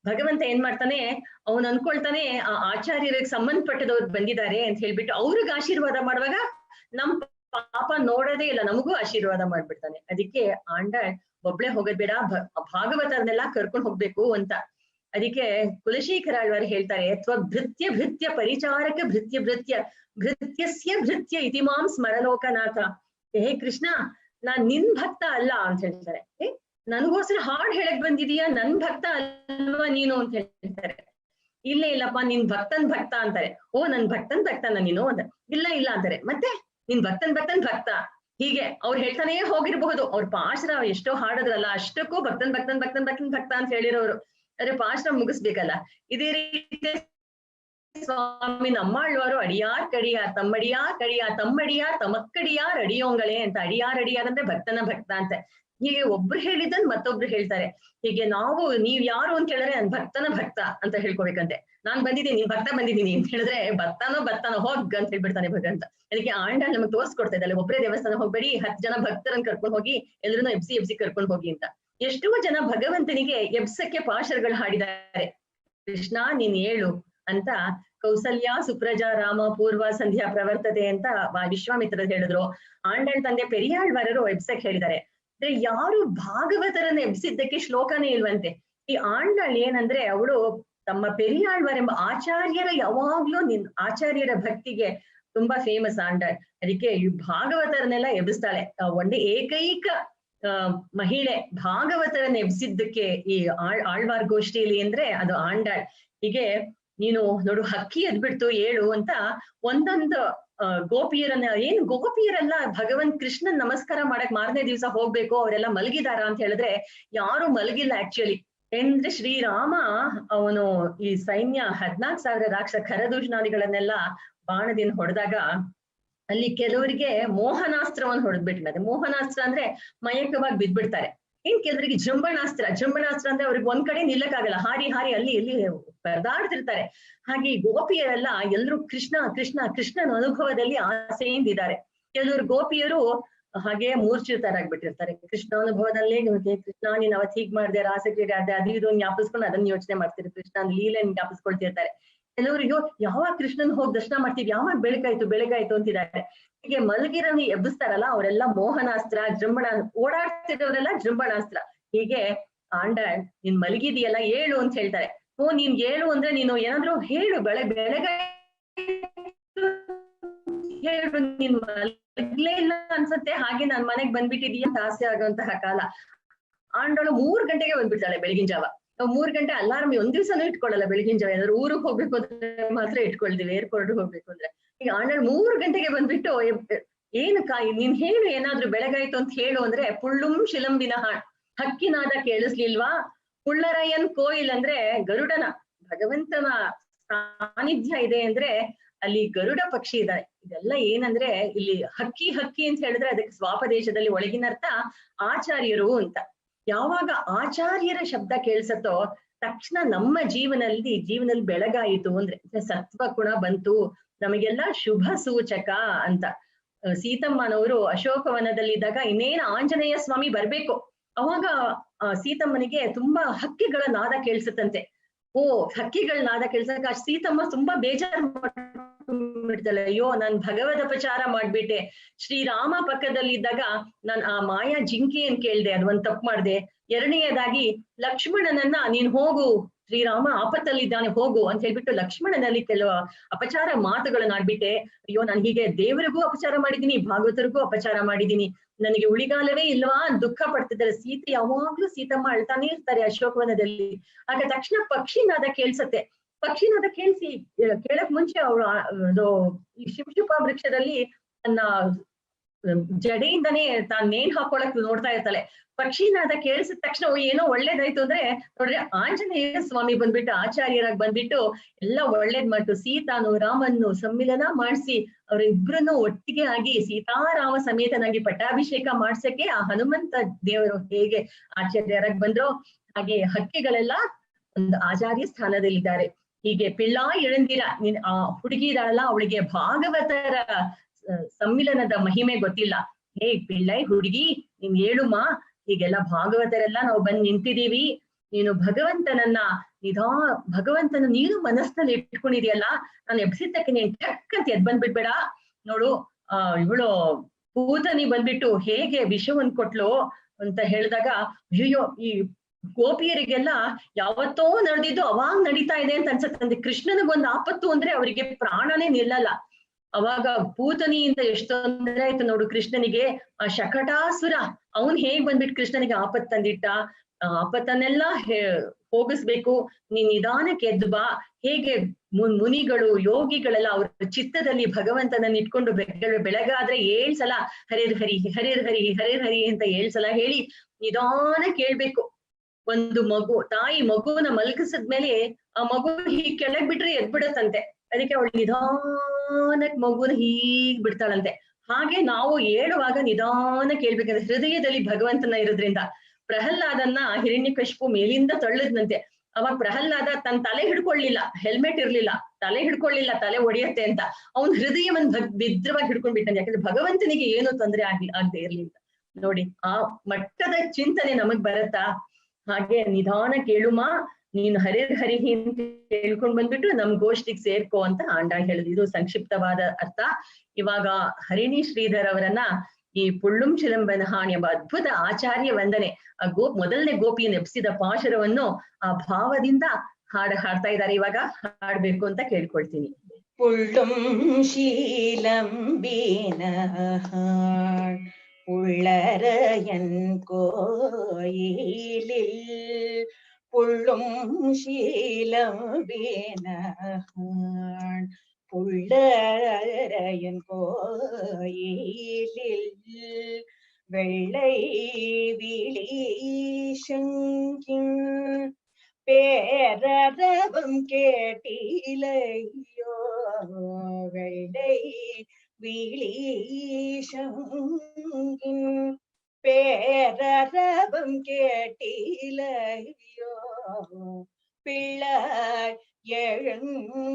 ಭಗವಂತ ಏನ್ ಮಾಡ್ತಾನೆ, ಅವನ್ ಅನ್ಕೊಳ್ತಾನೆ ಆ ಆಚಾರ್ಯರಿಗೆ ಸಂಬಂಧಪಟ್ಟದವ್ರು ಬಂದಿದ್ದಾರೆ ಅಂತ ಹೇಳ್ಬಿಟ್ಟು ಅವ್ರಿಗೆ ಆಶೀರ್ವಾದ ಮಾಡುವಾಗ ನಮ್ ಪಾಪ ನೋಡೋದೇ ಇಲ್ಲ, ನಮಗೂ ಆಶೀರ್ವಾದ ಮಾಡ್ಬಿಡ್ತಾನೆ. ಅದಕ್ಕೆ ಆಂಡಾಳ್ ಒಬ್ಳೆ ಹೋಗೋದ್ ಬೇಡ, ಭಾಗವತರನ್ನೆಲ್ಲ ಕರ್ಕೊಂಡು ಹೋಗ್ಬೇಕು ಅಂತ. ಅದಕ್ಕೆ ಕುಲಶೇಖರಾಳ್ವಾರು ಹೇಳ್ತಾರೆ, ಭೃತ್ಯ ಪರಿಚಾರಕ ಭೃತ್ಯಸ್ಯ ಇತಿಮಾಂ ಸ್ಮರಲೋಕನಾಥ. ಹೇ ಕೃಷ್ಣ, ನಾನ್ ನಿನ್ ಭಕ್ತ ಅಲ್ಲ ಅಂತ ಹೇಳ್ತಾರೆ. ನನ್ಗೋಸ್ಕರ ಹಾಡ್ ಹೇಳಕ್ ಬಂದಿದೀಯಾ, ನನ್ ಭಕ್ತ ಅಲ್ವಾ ನೀನು ಅಂತ ಹೇಳ್ತಾರೆ. ಇಲ್ಲಪ್ಪ ನಿನ್ ಭಕ್ತನ್ ಭಕ್ತ ಅಂತಾರೆ. ಓ ನನ್ ಭಕ್ತನ್ ಭಕ್ತನ ನೀನು ಅಂತ. ಇಲ್ಲ ಅಂತಾರೆ. ಮತ್ತೆ ನಿನ್ ಭಕ್ತನ್ ಭಕ್ತ, ಹೀಗೆ ಅವ್ರು ಹೇಳ್ತಾನೆ ಹೋಗಿರ್ಬಹುದು. ಅವ್ರ ಪಾಶ್ರ ಎಷ್ಟೋ ಹಾಡೋದ್ರಲ್ಲ, ಅಷ್ಟಕ್ಕೂ ಭಕ್ತನ್ ಭಕ್ತ ಅಂತ ಹೇಳಿರೋರು. ಆದ್ರೆ ಪಾಶ್ರ ಮುಗಿಸ್ಬೇಕಲ್ಲ. ಇದೇ ರೀತಿ ಸ್ವಾಮಿ ನಮ್ಮಾಳ್ವಾರು ಅಡಿಯಾರ್ ಕಡಿಯಾರ್ ತಮ್ಮಡಿಯಾರ್ ತಮ್ಮಕ್ಕಡಿಯಾರ್ ಅಡಿಯೋಂಗಳೇ ಅಂತ. ಅಡಿಯಾರ್ ಅಂದ್ರೆ ಭಕ್ತನ ಭಕ್ತ ಅಂತ. ಹೀಗೆ ಒಬ್ರು ಹೇಳಿದ್ದನ್ ಮತ್ತೊಬ್ರು ಹೇಳ್ತಾರೆ. ಹೀಗೆ ನೀವ್ ಯಾರು ಅಂತ ಹೇಳಿದ್ರೆ ನನ್ ಭಕ್ತನ ಭಕ್ತ ಅಂತ ಹೇಳ್ಕೊಬೇಕಂತೆ. ನಾನ್ ಬಂದಿದ್ದೀನಿ, ಭಕ್ತ ಬಂದಿದ್ದೀನಿ ಅಂತ ಹೇಳಿದ್ರೆ ಭಕ್ತನೋ ಹೋಗ್ ಅಂತ ಹೇಳ್ಬಿಡ್ತಾನೆ ಭಗವಂತ. ಅದಕ್ಕೆ ಆಂಡಾಳ್ ನಮಗೆ ತೋರ್ಸ್ಕೊಡ್ತಾ ಇದ್ದಲ್ಲ, ಒಬ್ಬರೇ ದೇವಸ್ಥಾನ ಹೋಗ್ಬೇಡಿ, 10 ಜನ ಭಕ್ತರನ್ನ ಕರ್ಕೊಂಡು ಹೋಗಿ ಎಲ್ರನ್ನೂ ಎಬ್ಸಿ ಕರ್ಕೊಂಡು ಹೋಗಿ ಅಂತ. ಎಷ್ಟೋ ಜನ ಭಗವಂತನಿಗೆ ಎಬ್ಸಕ್ಕೆ ಪಾಶರಗಳು ಹಾಡಿದ್ದಾರೆ. ಕೃಷ್ಣ ನೀನ್ ಹೇಳು ಅಂತ ಕೌಸಲ್ಯ ಸುಪ್ರಜಾ ರಾಮ ಪೂರ್ವ ಸಂಧ್ಯಾ ಪ್ರವರ್ತತೆ ಅಂತ ವಿಶ್ವಾಮಿತ್ರರು ಹೇಳಿದ್ರು. ಆಂಡಾಳ್ ತಂದೆ ಪೆರಿಯಾಳ್ವಾರರು ಎಬ್ಸಕ್ ಹೇಳಿದ್ದಾರೆ. ಅಂದ್ರೆ ಯಾರು ಭಾಗವತರನ್ನ ಎಬ್ಸಿದ್ದಕ್ಕೆ ಶ್ಲೋಕನೇ ಇಲ್ವಂತೆ. ಈ ಆಂಡಾಳ್ ಏನಂದ್ರೆ ಅವಳು ತಮ್ಮ ಪೆರಿಯಾಳ್ವಾರ್ ಎಂಬ ಆಚಾರ್ಯರ ಯಾವಾಗ್ಲೂ ಆಚಾರ್ಯರ ಭಕ್ತಿಗೆ ತುಂಬಾ ಫೇಮಸ್ ಆಂಡಾಳ್. ಅದಕ್ಕೆ ಈ ಭಾಗವತರನ್ನೆಲ್ಲ ಎಬ್ಬಿಸ್ತಾಳೆ. ಒಂದೇ ಏಕೈಕ ಮಹಿಳೆ ಭಾಗವತರನ್ನ ಎಬ್ಸಿದ್ದಕ್ಕೆ ಈ ಆಳ್ವಾರ್ ಗೋಷ್ಠಿಯಲ್ಲಿ ಅಂದ್ರೆ ಅದು ಆಂಡಾಳ್. ಹೀಗೆ ನೀನು ನೋಡು ಹಕ್ಕಿ ಎದ್ಬಿಡ್ತು ಏಳು ಅಂತ ಒಂದೊಂದು ಗೋಪಿಯರೆಲ್ಲ ಭಗವಂತ ಕೃಷ್ಣನ್ ನಮಸ್ಕಾರ ಮಾಡಕ್ ಮಾರನೇ ದಿವಸ ಹೋಗ್ಬೇಕು, ಅವರೆಲ್ಲ ಮಲಗಿದಾರ ಅಂತ ಹೇಳಿದ್ರೆ ಯಾರು ಮಲಗಿಲ್ಲ ಆಕ್ಚುಲಿ. ಅಂದ್ರೆ ಶ್ರೀರಾಮ ಅವನು ಈ ಸೈನ್ಯ 14,000 ರಾಕ್ಷಸ ಖರದೂಷಣಾದಿಗಳನ್ನೆಲ್ಲ ಬಾಣದಿಂದ ಹೊಡೆದಾಗ ಅಲ್ಲಿ ಕೆಲವರಿಗೆ ಮೋಹನಾಸ್ತ್ರವನ್ನು ಹೊಡೆದ್ಬಿಟ್ಟಿದೆ. ಮೋಹನಾಸ್ತ್ರ ಅಂದ್ರೆ ಮಯಕವಾಗಿ ಬಿದ್ಬಿಡ್ತಾರೆ. ಕೆಲವರಿಗೆ ಜಂಬಣಾಸ್ತ್ರ ಅಂದ್ರೆ ಅವ್ರಿಗೆ ಒಂದ್ ಕಡೆ ನಿಲ್ಲಕ್ಕಾಗಲ್ಲ, ಹಾರಿ ಅಲ್ಲಿ ಎಲ್ಲಿ ಪರದಾಡ್ತಿರ್ತಾರೆ. ಹಾಗೆ ಗೋಪಿಯರೆಲ್ಲ ಎಲ್ರು ಕೃಷ್ಣನ ಅನುಭವದಲ್ಲಿ ಆಸೆಯಿಂದಿದ್ದಾರೆ. ಕೆಲವರು ಗೋಪಿಯರು ಹಾಗೆ ಮೂರ್ಛಿತರಾಗ್ಬಿಟ್ಟಿರ್ತಾರೆ. ಕೃಷ್ಣ ಅನುಭವದಲ್ಲೇ ಕೃಷ್ಣ ನೀನ್ ಅವತ್ ಹೀಗ್ ಮಾಡಿದೆ, ರಾಸಕ್ರೀಡೆ ಆಡ್ದೆ, ಅದು ಇದು ಜ್ಞಾಪಿಸ್ಕೊಂಡು ಅದನ್ನ ಯೋಚನೆ ಮಾಡ್ತಿರ್ತಾರೆ. ಕೃಷ್ಣನ ಲೀಲೆನ್ ಜ್ಞಾಪಿಸ್ಕೊಳ್ತಿರ್ತಾರೆ. ಕೆಲವರಿಗೆ ಯಾವಾಗ ಕೃಷ್ಣನ್ ಹೋಗಿ ದರ್ಶನ ಮಾಡ್ತೀವಿ, ಯಾವಾಗ ಬೆಳಗಾಯ್ತು ಅಂತಿದ್ದಾರೆ. ಹೀಗೆ ಮಲಗಿರೋನು ಎಬ್ಬಿಸ್ತಾರಲ್ಲ ಅವರೆಲ್ಲ ಮೋಹನಾಸ್ತ್ರ, ಓಡಾಡ್ತಿರೋರೆಲ್ಲ ಜೃಂಭಣಾಸ್ತ್ರ. ಹೀಗೆ ಆಂಡಾಳ್ ನೀನ್ ಮಲಗಿದೆಯಲ್ಲ ಏಳು ಅಂತ ಹೇಳ್ತಾರೆ. ನೀನ್ ಏಳು ಅಂದ್ರೆ ನೀನು ಏನಾದ್ರು ಹೇಳು, ಬೆಳಗ್ಗೆ ಹೇಳು, ನೀನ್ ಮಲಗ್ಲೇ ಇಲ್ಲ ಅನ್ಸತ್ತೆ, ಹಾಗೆ ನಾನ್ ಮನೆಗ್ ಬಂದ್ಬಿಟ್ಟಿದೀಯ ಅಂತ ಆಸೆ ಆಗುವಂತಹ ಕಾಲ. ಆಂಡಾಳು 3 ಗಂಟೆಗೆ ಬಂದ್ಬಿಡ್ತಾಳೆ ಬೆಳಗಿನ ಜಾವ. ನಾವು 3 ಗಂಟೆ ಅಲಾರ್ಮ್ ಒಂದ್ ದಿವ್ಸನೂ ಇಟ್ಕೊಳ್ಳಲ್ಲ. ಬೆಳಗಿನ ಜಾವ ಏನಾದ್ರು ಊರಿಗೆ ಹೋಗ್ಬೇಕು ಅಂದ್ರೆ ಮಾತ್ರ ಇಟ್ಕೊಳ್ತೀವಿ, ಏರ್ಪೋರ್ಟ್ ಹೋಗ್ಬೇಕು ಅಂದ್ರೆ. ಈಗ ಆಂಡಾಳ್ 3 ಗಂಟೆಗೆ ಬಂದ್ಬಿಟ್ಟು ಏನು ನೀನ್ ಹೇಳು, ಏನಾದ್ರು ಬೆಳಗಾಯ್ತು ಅಂತ ಹೇಳು ಅಂದ್ರೆ ಪುಳ್ಳುಂ ಶಿಲಂಬಿನ ಹಕ್ಕಿನಾದ ಕೇಳಿಸ್ಲಿಲ್ವಾ, ಪುಳ್ಳರಯ್ಯನ್ ಕೋಯಿಲ್ ಅಂದ್ರೆ ಗರುಡನ ಭಗವಂತನ ಸಾನ್ನಿಧ್ಯ ಇದೆ ಅಂದ್ರೆ ಅಲ್ಲಿ ಗರುಡ ಪಕ್ಷಿ ಇದ್ದಾನೆ. ಇದೆಲ್ಲ ಏನಂದ್ರೆ ಇಲ್ಲಿ ಹಕ್ಕಿ ಅಂತ ಹೇಳಿದ್ರೆ ಅದಕ್ಕೆ ಸ್ವಾಪದೇಶದಲ್ಲಿ ಒಳಗಿನ ಅರ್ಥ ಆಚಾರ್ಯರು ಅಂತ. ಯಾವಾಗ ಆಚಾರ್ಯರ ಶಬ್ದ ಕೇಳಿಸತ್ತೋ ತಕ್ಷಣ ನಮ್ಮ ಜೀವನದಲ್ಲಿ ಬೆಳಗಾಯಿತು ಅಂದ್ರೆ ಸತ್ವ ಗುಣ ಬಂತು, ನಮಗೆಲ್ಲ ಶುಭ ಸೂಚಕ ಅಂತ. ಸೀತಮ್ಮನವರು ಅಶೋಕವನದಲ್ಲಿದ್ದಾಗ ಇನ್ನೇನು ಆಂಜನೇಯ ಸ್ವಾಮಿ ಬರ್ಬೇಕು, ಅವಾಗ ಸೀತಮ್ಮನಿಗೆ ತುಂಬಾ ಹಕ್ಕಿಗಳ ನಾದ ಕೇಳಿಸುತ್ತಂತೆ. ಹಕ್ಕಿಗಳ ನಾದ ಕೇಳ್ಸಕ ಸೀತಮ್ಮ ತುಂಬಾ ಬೇಜಾರು ಮಾಡ್ಬಿಡ್ತಾಳೆ. ಅಯ್ಯೋ ನಾನ್ ಭಗವದ್ ಅಪಚಾರ ಮಾಡ್ಬಿಟ್ಟೆ, ಶ್ರೀರಾಮ ಪಕ್ಕದಲ್ಲಿ ಇದ್ದಾಗ ನಾನ್ ಆ ಮಾಯಾ ಜಿಂಕೆ ಅಂತ ಕೇಳ್ದೆ, ಅದು ಒಂದ್ ತಪ್ಪು ಮಾಡ್ದೆ. ಎರಡನೆಯದಾಗಿ ಲಕ್ಷ್ಮಣನನ್ನ ನೀನ್ ಹೋಗು, ಶ್ರೀರಾಮ ಆಪತ್ತಲ್ಲಿದ್ದಾನೆ ಹೋಗು ಅಂತ ಹೇಳ್ಬಿಟ್ಟು ಲಕ್ಷ್ಮಣನಲ್ಲಿ ಕೆಲವು ಅಪಚಾರ ಮಾತುಗಳನ್ನಾಡ್ಬಿಟ್ಟೆ. ಅಯ್ಯೋ ನಾನು ಹೀಗೆ ದೇವರಿಗೂ ಅಪಚಾರ ಮಾಡಿದೀನಿ, ಭಾಗವತರಿಗೂ ಅಪಚಾರ ಮಾಡಿದೀನಿ, ನನಗೆ ಉಳಿಗಾಲವೇ ಇಲ್ವಾ ದುಃಖ ಪಡ್ತಿದ್ದಾರೆ. ಯಾವಾಗ್ಲೂ ಸೀತಮ್ಮ ಅಳ್ತಾನೆ ಇರ್ತಾರೆ ಅಶೋಕವನದಲ್ಲಿ. ಆಗ ತಕ್ಷಣ ಪಕ್ಷಿನಾದ ಕೇಳ್ಸತ್ತೆ. ಪಕ್ಷಿನಾದ ಕೇಳಕ್ ಮುಂಚೆ ಅವಳು ಈ ಶಿವಶುಪ ವೃಕ್ಷದಲ್ಲಿ ತನ್ನ ಜಡೆಯಿಂದನೇ ತಾನ್ ನೇಣ್ ಹಾಕೊಳಕ್ ನೋಡ್ತಾ ಇರ್ತಾಳೆ. ಪಕ್ಷಿನಾದ ಕೇಳಿಸಿದ ತಕ್ಷಣ ಏನೋ ಒಳ್ಳೇದಾಯ್ತು ಅಂದ್ರೆ ನೋಡ್ರಿ ಆಂಜನೇಯ ಸ್ವಾಮಿ ಬಂದ್ಬಿಟ್ಟು ಆಚಾರ್ಯರಾಗಿ ಬಂದ್ಬಿಟ್ಟು ಎಲ್ಲ ಒಳ್ಳೇದ್ ಮಾಡ್ತು. ಸೀತಾನು ರಾಮನ್ನು ಸಮ್ಮಿಲನ ಮಾಡಿಸಿ ಅವರಿಬ್ರನ್ನು ಒಟ್ಟಿಗೆ ಆಗಿ ಸೀತಾರಾಮ ಸಮೇತನಾಗಿ ಪಟ್ಟಾಭಿಷೇಕ ಮಾಡ್ಸಕ್ಕೆ ಆ ಹನುಮಂತ ದೇವರು ಹೇಗೆ ಆಚಾರ್ಯರಾಗಿ ಬಂದ್ರು, ಹಾಗೆ ಹಕ್ಕಿಗಳೆಲ್ಲ ಒಂದು ಆಚಾರ್ಯ ಸ್ಥಾನದಲ್ಲಿದ್ದಾರೆ. ಹೀಗೆ ಪಿಳ್ಳ ಎಳಂದಿರ ಆ ಹುಡುಗಿ ಇದಾಳಲ್ಲ, ಅವಳಿಗೆ ಭಾಗವತರ ಸಮ್ಮಿಲನದ ಮಹಿಮೆ ಗೊತ್ತಿಲ್ಲ. ಹೇ ಪಿಳ್ಳೈ ಹುಡುಗಿ ನೀನ್ ಹೇಳುಮಾ, ಹೀಗೆಲ್ಲ ಭಾಗವತರೆಲ್ಲ ನಾವು ಬಂದ್ ನಿಂತಿದೀವಿ, ನೀನು ಭಗವಂತನ ನೀನು ಮನಸ್ಸಿನಲ್ಲಿ ಇಟ್ಕೊಂಡಿದ್ಯಲ್ಲ, ನಾನು ಎಬ್ಸಿದ್ದಕ್ಕೆ ನೀನ್ ಟಕ್ ಅಂತ ಎದ್ ಬಂದ್ಬಿಡ್ಬೇಡ. ನೋಡು ಇವಳು ಪೂತನಿ ಬಂದ್ಬಿಟ್ಟು ಹೇಗೆ ವಿಷವನ್ ಕೊಟ್ಲು ಅಂತ ಹೇಳಿದಾಗ, ಅಯ್ಯೋ ಈ ಗೋಪಿಯರಿಗೆಲ್ಲ ಯಾವತ್ತೋ ನಡೆದಿದ್ದು ಅವಾಗ ನಡೀತಾ ಇದೆ ಅಂತ ಅನ್ಸತ್ತೆ. ಕೃಷ್ಣನಿಗೊಂದು ಆಪತ್ತು ಅಂದ್ರೆ ಅವರಿಗೆ ಪ್ರಾಣನೇ ನಿಲ್ಲಲ್ಲ. ಅವಾಗ ಪೂತನಿಯಿಂದ ಎಷ್ಟು ತೊಂದರೆ ಆಯ್ತು ನೋಡು ಕೃಷ್ಣನಿಗೆ. ಆ ಶಕಟಾಸುರ ಅವನ್ ಹೇಗ್ ಬಂದ್ಬಿಟ್ಟು ಕೃಷ್ಣನಿಗೆ ಆಪತ್ ತಂದಿಟ್ಟ. ಆಪತ್ತನ್ನೆಲ್ಲ ಹೋಗಿಸ್ಬೇಕು, ನೀನ್ ನಿಧಾನಕ್ಕೆ ಎದ್ದು ಬಾ. ಹೇಗೆ ಮುನಿಗಳು ಯೋಗಿಗಳೆಲ್ಲ ಅವ್ರ ಚಿತ್ತದಲ್ಲಿ ಭಗವಂತನನ್ನ ಇಟ್ಕೊಂಡು ಬೆಳಗಾದ್ರೆ 7 ಸಲ ಹರೇರ್ ಹರಿ ಹರೇರ್ ಹರಿ ಹರೇರ್ ಹರಿ ಅಂತ 7 ಸಲ ಹೇಳಿ ನಿಧಾನ ಕೇಳ್ಬೇಕು. ಒಂದು ತಾಯಿ ಮಗುವನ್ನ ಮಲಗಿಸಿದ್ಮೇಲೆ ಆ ಮಗು ಹೀಗ್ ಕೆಳಗ್ ಬಿಟ್ರೆ ಎದ್ಬಿಡತ್ತಂತೆ. ಅದಕ್ಕೆ ಅವಳು ನಿಧಾನಕ್ ಮಗುನ ಹೀಗ್ ಬಿಡ್ತಾಳಂತೆ. ಹಾಗೆ ನಾವು ಹೇಳುವಾಗ ನಿಧಾನ ಕೇಳ್ಬೇಕಂದ್ರೆ ಹೃದಯದಲ್ಲಿ ಭಗವಂತನ ಇರೋದ್ರಿಂದ ಪ್ರಹ್ಲಾದನ್ನ ಹಿರಣ್ಯಕಶಿಪು ಮೇಲಿಂದ ತಳ್ಳದ್ನಂತೆ. ಅವಾಗ ಪ್ರಹ್ಲಾದ ತನ್ನ ತಲೆ ಹಿಡ್ಕೊಳ್ಳಿಲ್ಲ, ಹೆಲ್ಮೆಟ್ ಇರ್ಲಿಲ್ಲ, ತಲೆ ಹಿಡ್ಕೊಳ್ಳಿಲ್ಲ, ತಲೆ ಒಡೆಯತ್ತೆ ಅಂತ. ಅವನ್ ಹೃದಯವನ್ನ ಭದ್ರವಾಗಿ ಹಿಡ್ಕೊಂಡ್ಬಿಟ್ಟಂತೆ, ಯಾಕಂದ್ರೆ ಭಗವಂತನಿಗೆ ಏನು ತೊಂದರೆ ಆಗದೆ ಇರ್ಲಿಲ್ಲ. ನೋಡಿ ಆ ಮಟ್ಟದ ಚಿಂತನೆ ನಮಗ್ ಬರತ್ತಾ? ಹಾಗೆ ನಿಧಾನ ಕೇಳುಮ, ನೀನು ಹರಿಹಿ ಅಂತ ಹೇಳ್ಕೊಂಡ್ ಬಂದ್ಬಿಟ್ಟು ನಮ್ ಗೋಷ್ಠಿಗೆ ಸೇರ್ಕೋ ಅಂತ ಆಂಡಾಳ್ ಹೇಳಿದ್ರು. ಇದು ಸಂಕ್ಷಿಪ್ತವಾದ ಅರ್ಥ. ಇವಾಗ ಹರಿಣಿ ಶ್ರೀಧರ್ ಅವರನ್ನ ಈ ಪುಳ್ಳುಂ ಚಿಲಂಬನಹಾಣಿ ಎಂಬ ಅದ್ಭುತ ಆಚಾರ್ಯ ವಂದನೆ, ಆ ಮೊದಲನೇ ಗೋಪಿಯನ್ನು ಎಬ್ಸಿದ ಪಾಶುರವನ್ನು ಆ ಭಾವದಿಂದ ಹಾಡ್ತಾ ಇದ್ದಾರೆ. ಇವಾಗ ಹಾಡ್ಬೇಕು ಅಂತ ಕೇಳ್ಕೊಳ್ತೀನಿ. புள்ளும் சீலம்பினாள் புள்ளரையன் கோயிலில் புள்ளும் சீலம்பினாள் புள்ளரையன் கோயிலில் வெள்ளை விழிசங்கின் பேரரவம் கேட்டிலையோ வெள்ளை விழிசங்கின் பேரரவம் கேட்டிலையோ பிள்ளாய் எழுந்தீரா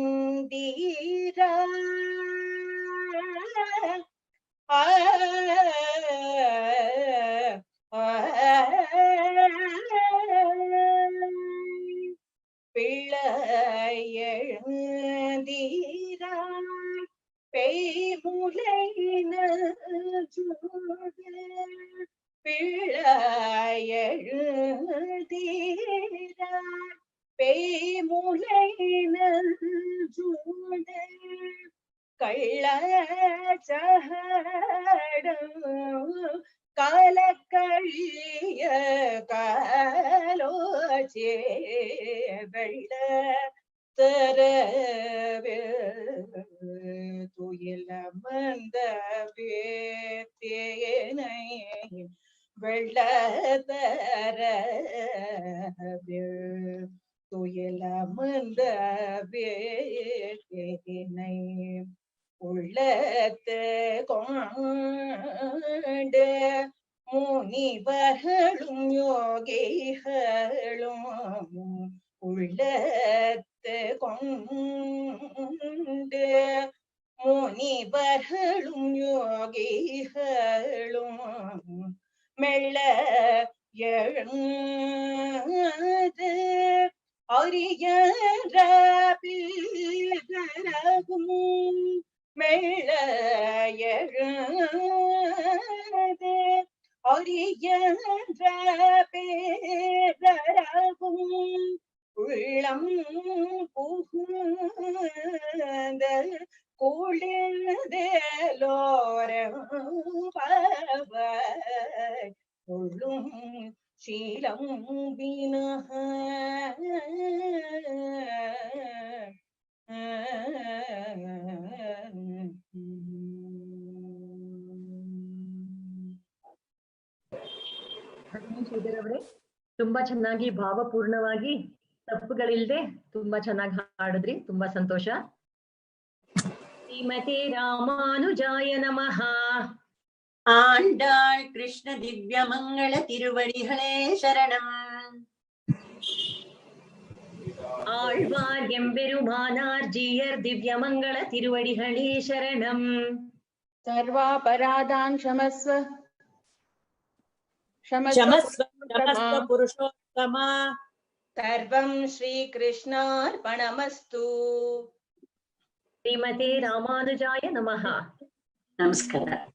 பிள்ளாய் எழுந்தீராய் பெய்முலையின பிள்ளாய் எழுந்தீராய் பெய்முலையின கள்ளச்சகடம் காலக்கழிய காலோச்சே வெள்ள தரவே துயில மந்த வேத்தேனை வெள்ள தரவே துயில மந்த வேத்தேனை உள்ளத்து கொண்டு முனிவர்களும் யோகிகளும் உள்ளத்து கொண்டு முனிவர்களும் யோகிகளும் மெல்ல எழுந்து அரியர பிறகும் மெல்ல எழுந்து அரியன்ற பேரரகும் உள்ளம் புகுந்த குளிர்ந்தலோரம் உள்ளும் சீலம் வினஹ ಶ್ರೀಧರ್ ಅವರೇ, ತುಂಬಾ ಚೆನ್ನಾಗಿ ಭಾವಪೂರ್ಣವಾಗಿ ತಪ್ಪುಗಳಿಲ್ದೆ ತುಂಬಾ ಚೆನ್ನಾಗಿ ಹಾಡಿದ್ರಿ. ತುಂಬಾ ಸಂತೋಷ. ಶ್ರೀಮತಿ ರಾಮಾನುಜಾಯ ನಮಃ. ஆண்டாள் கிருஷ்ண திவ்ய மங்கள திருவடிகளே சரணம். ஆழ்வார் எம்பெருமானார் ஜீயர் திவ்ய மங்கள திருவடிகளே சரணம். सर्वापराधान् क्षमस्व क्षमस्व पुरुषोत्तमा. सर्वं श्रीकृष्णार्पणमस्तु. ಶ್ರೀಮತಿ ರಾಮಾನುಜಾಯ ನಮಃ. நமஸ்காரம்.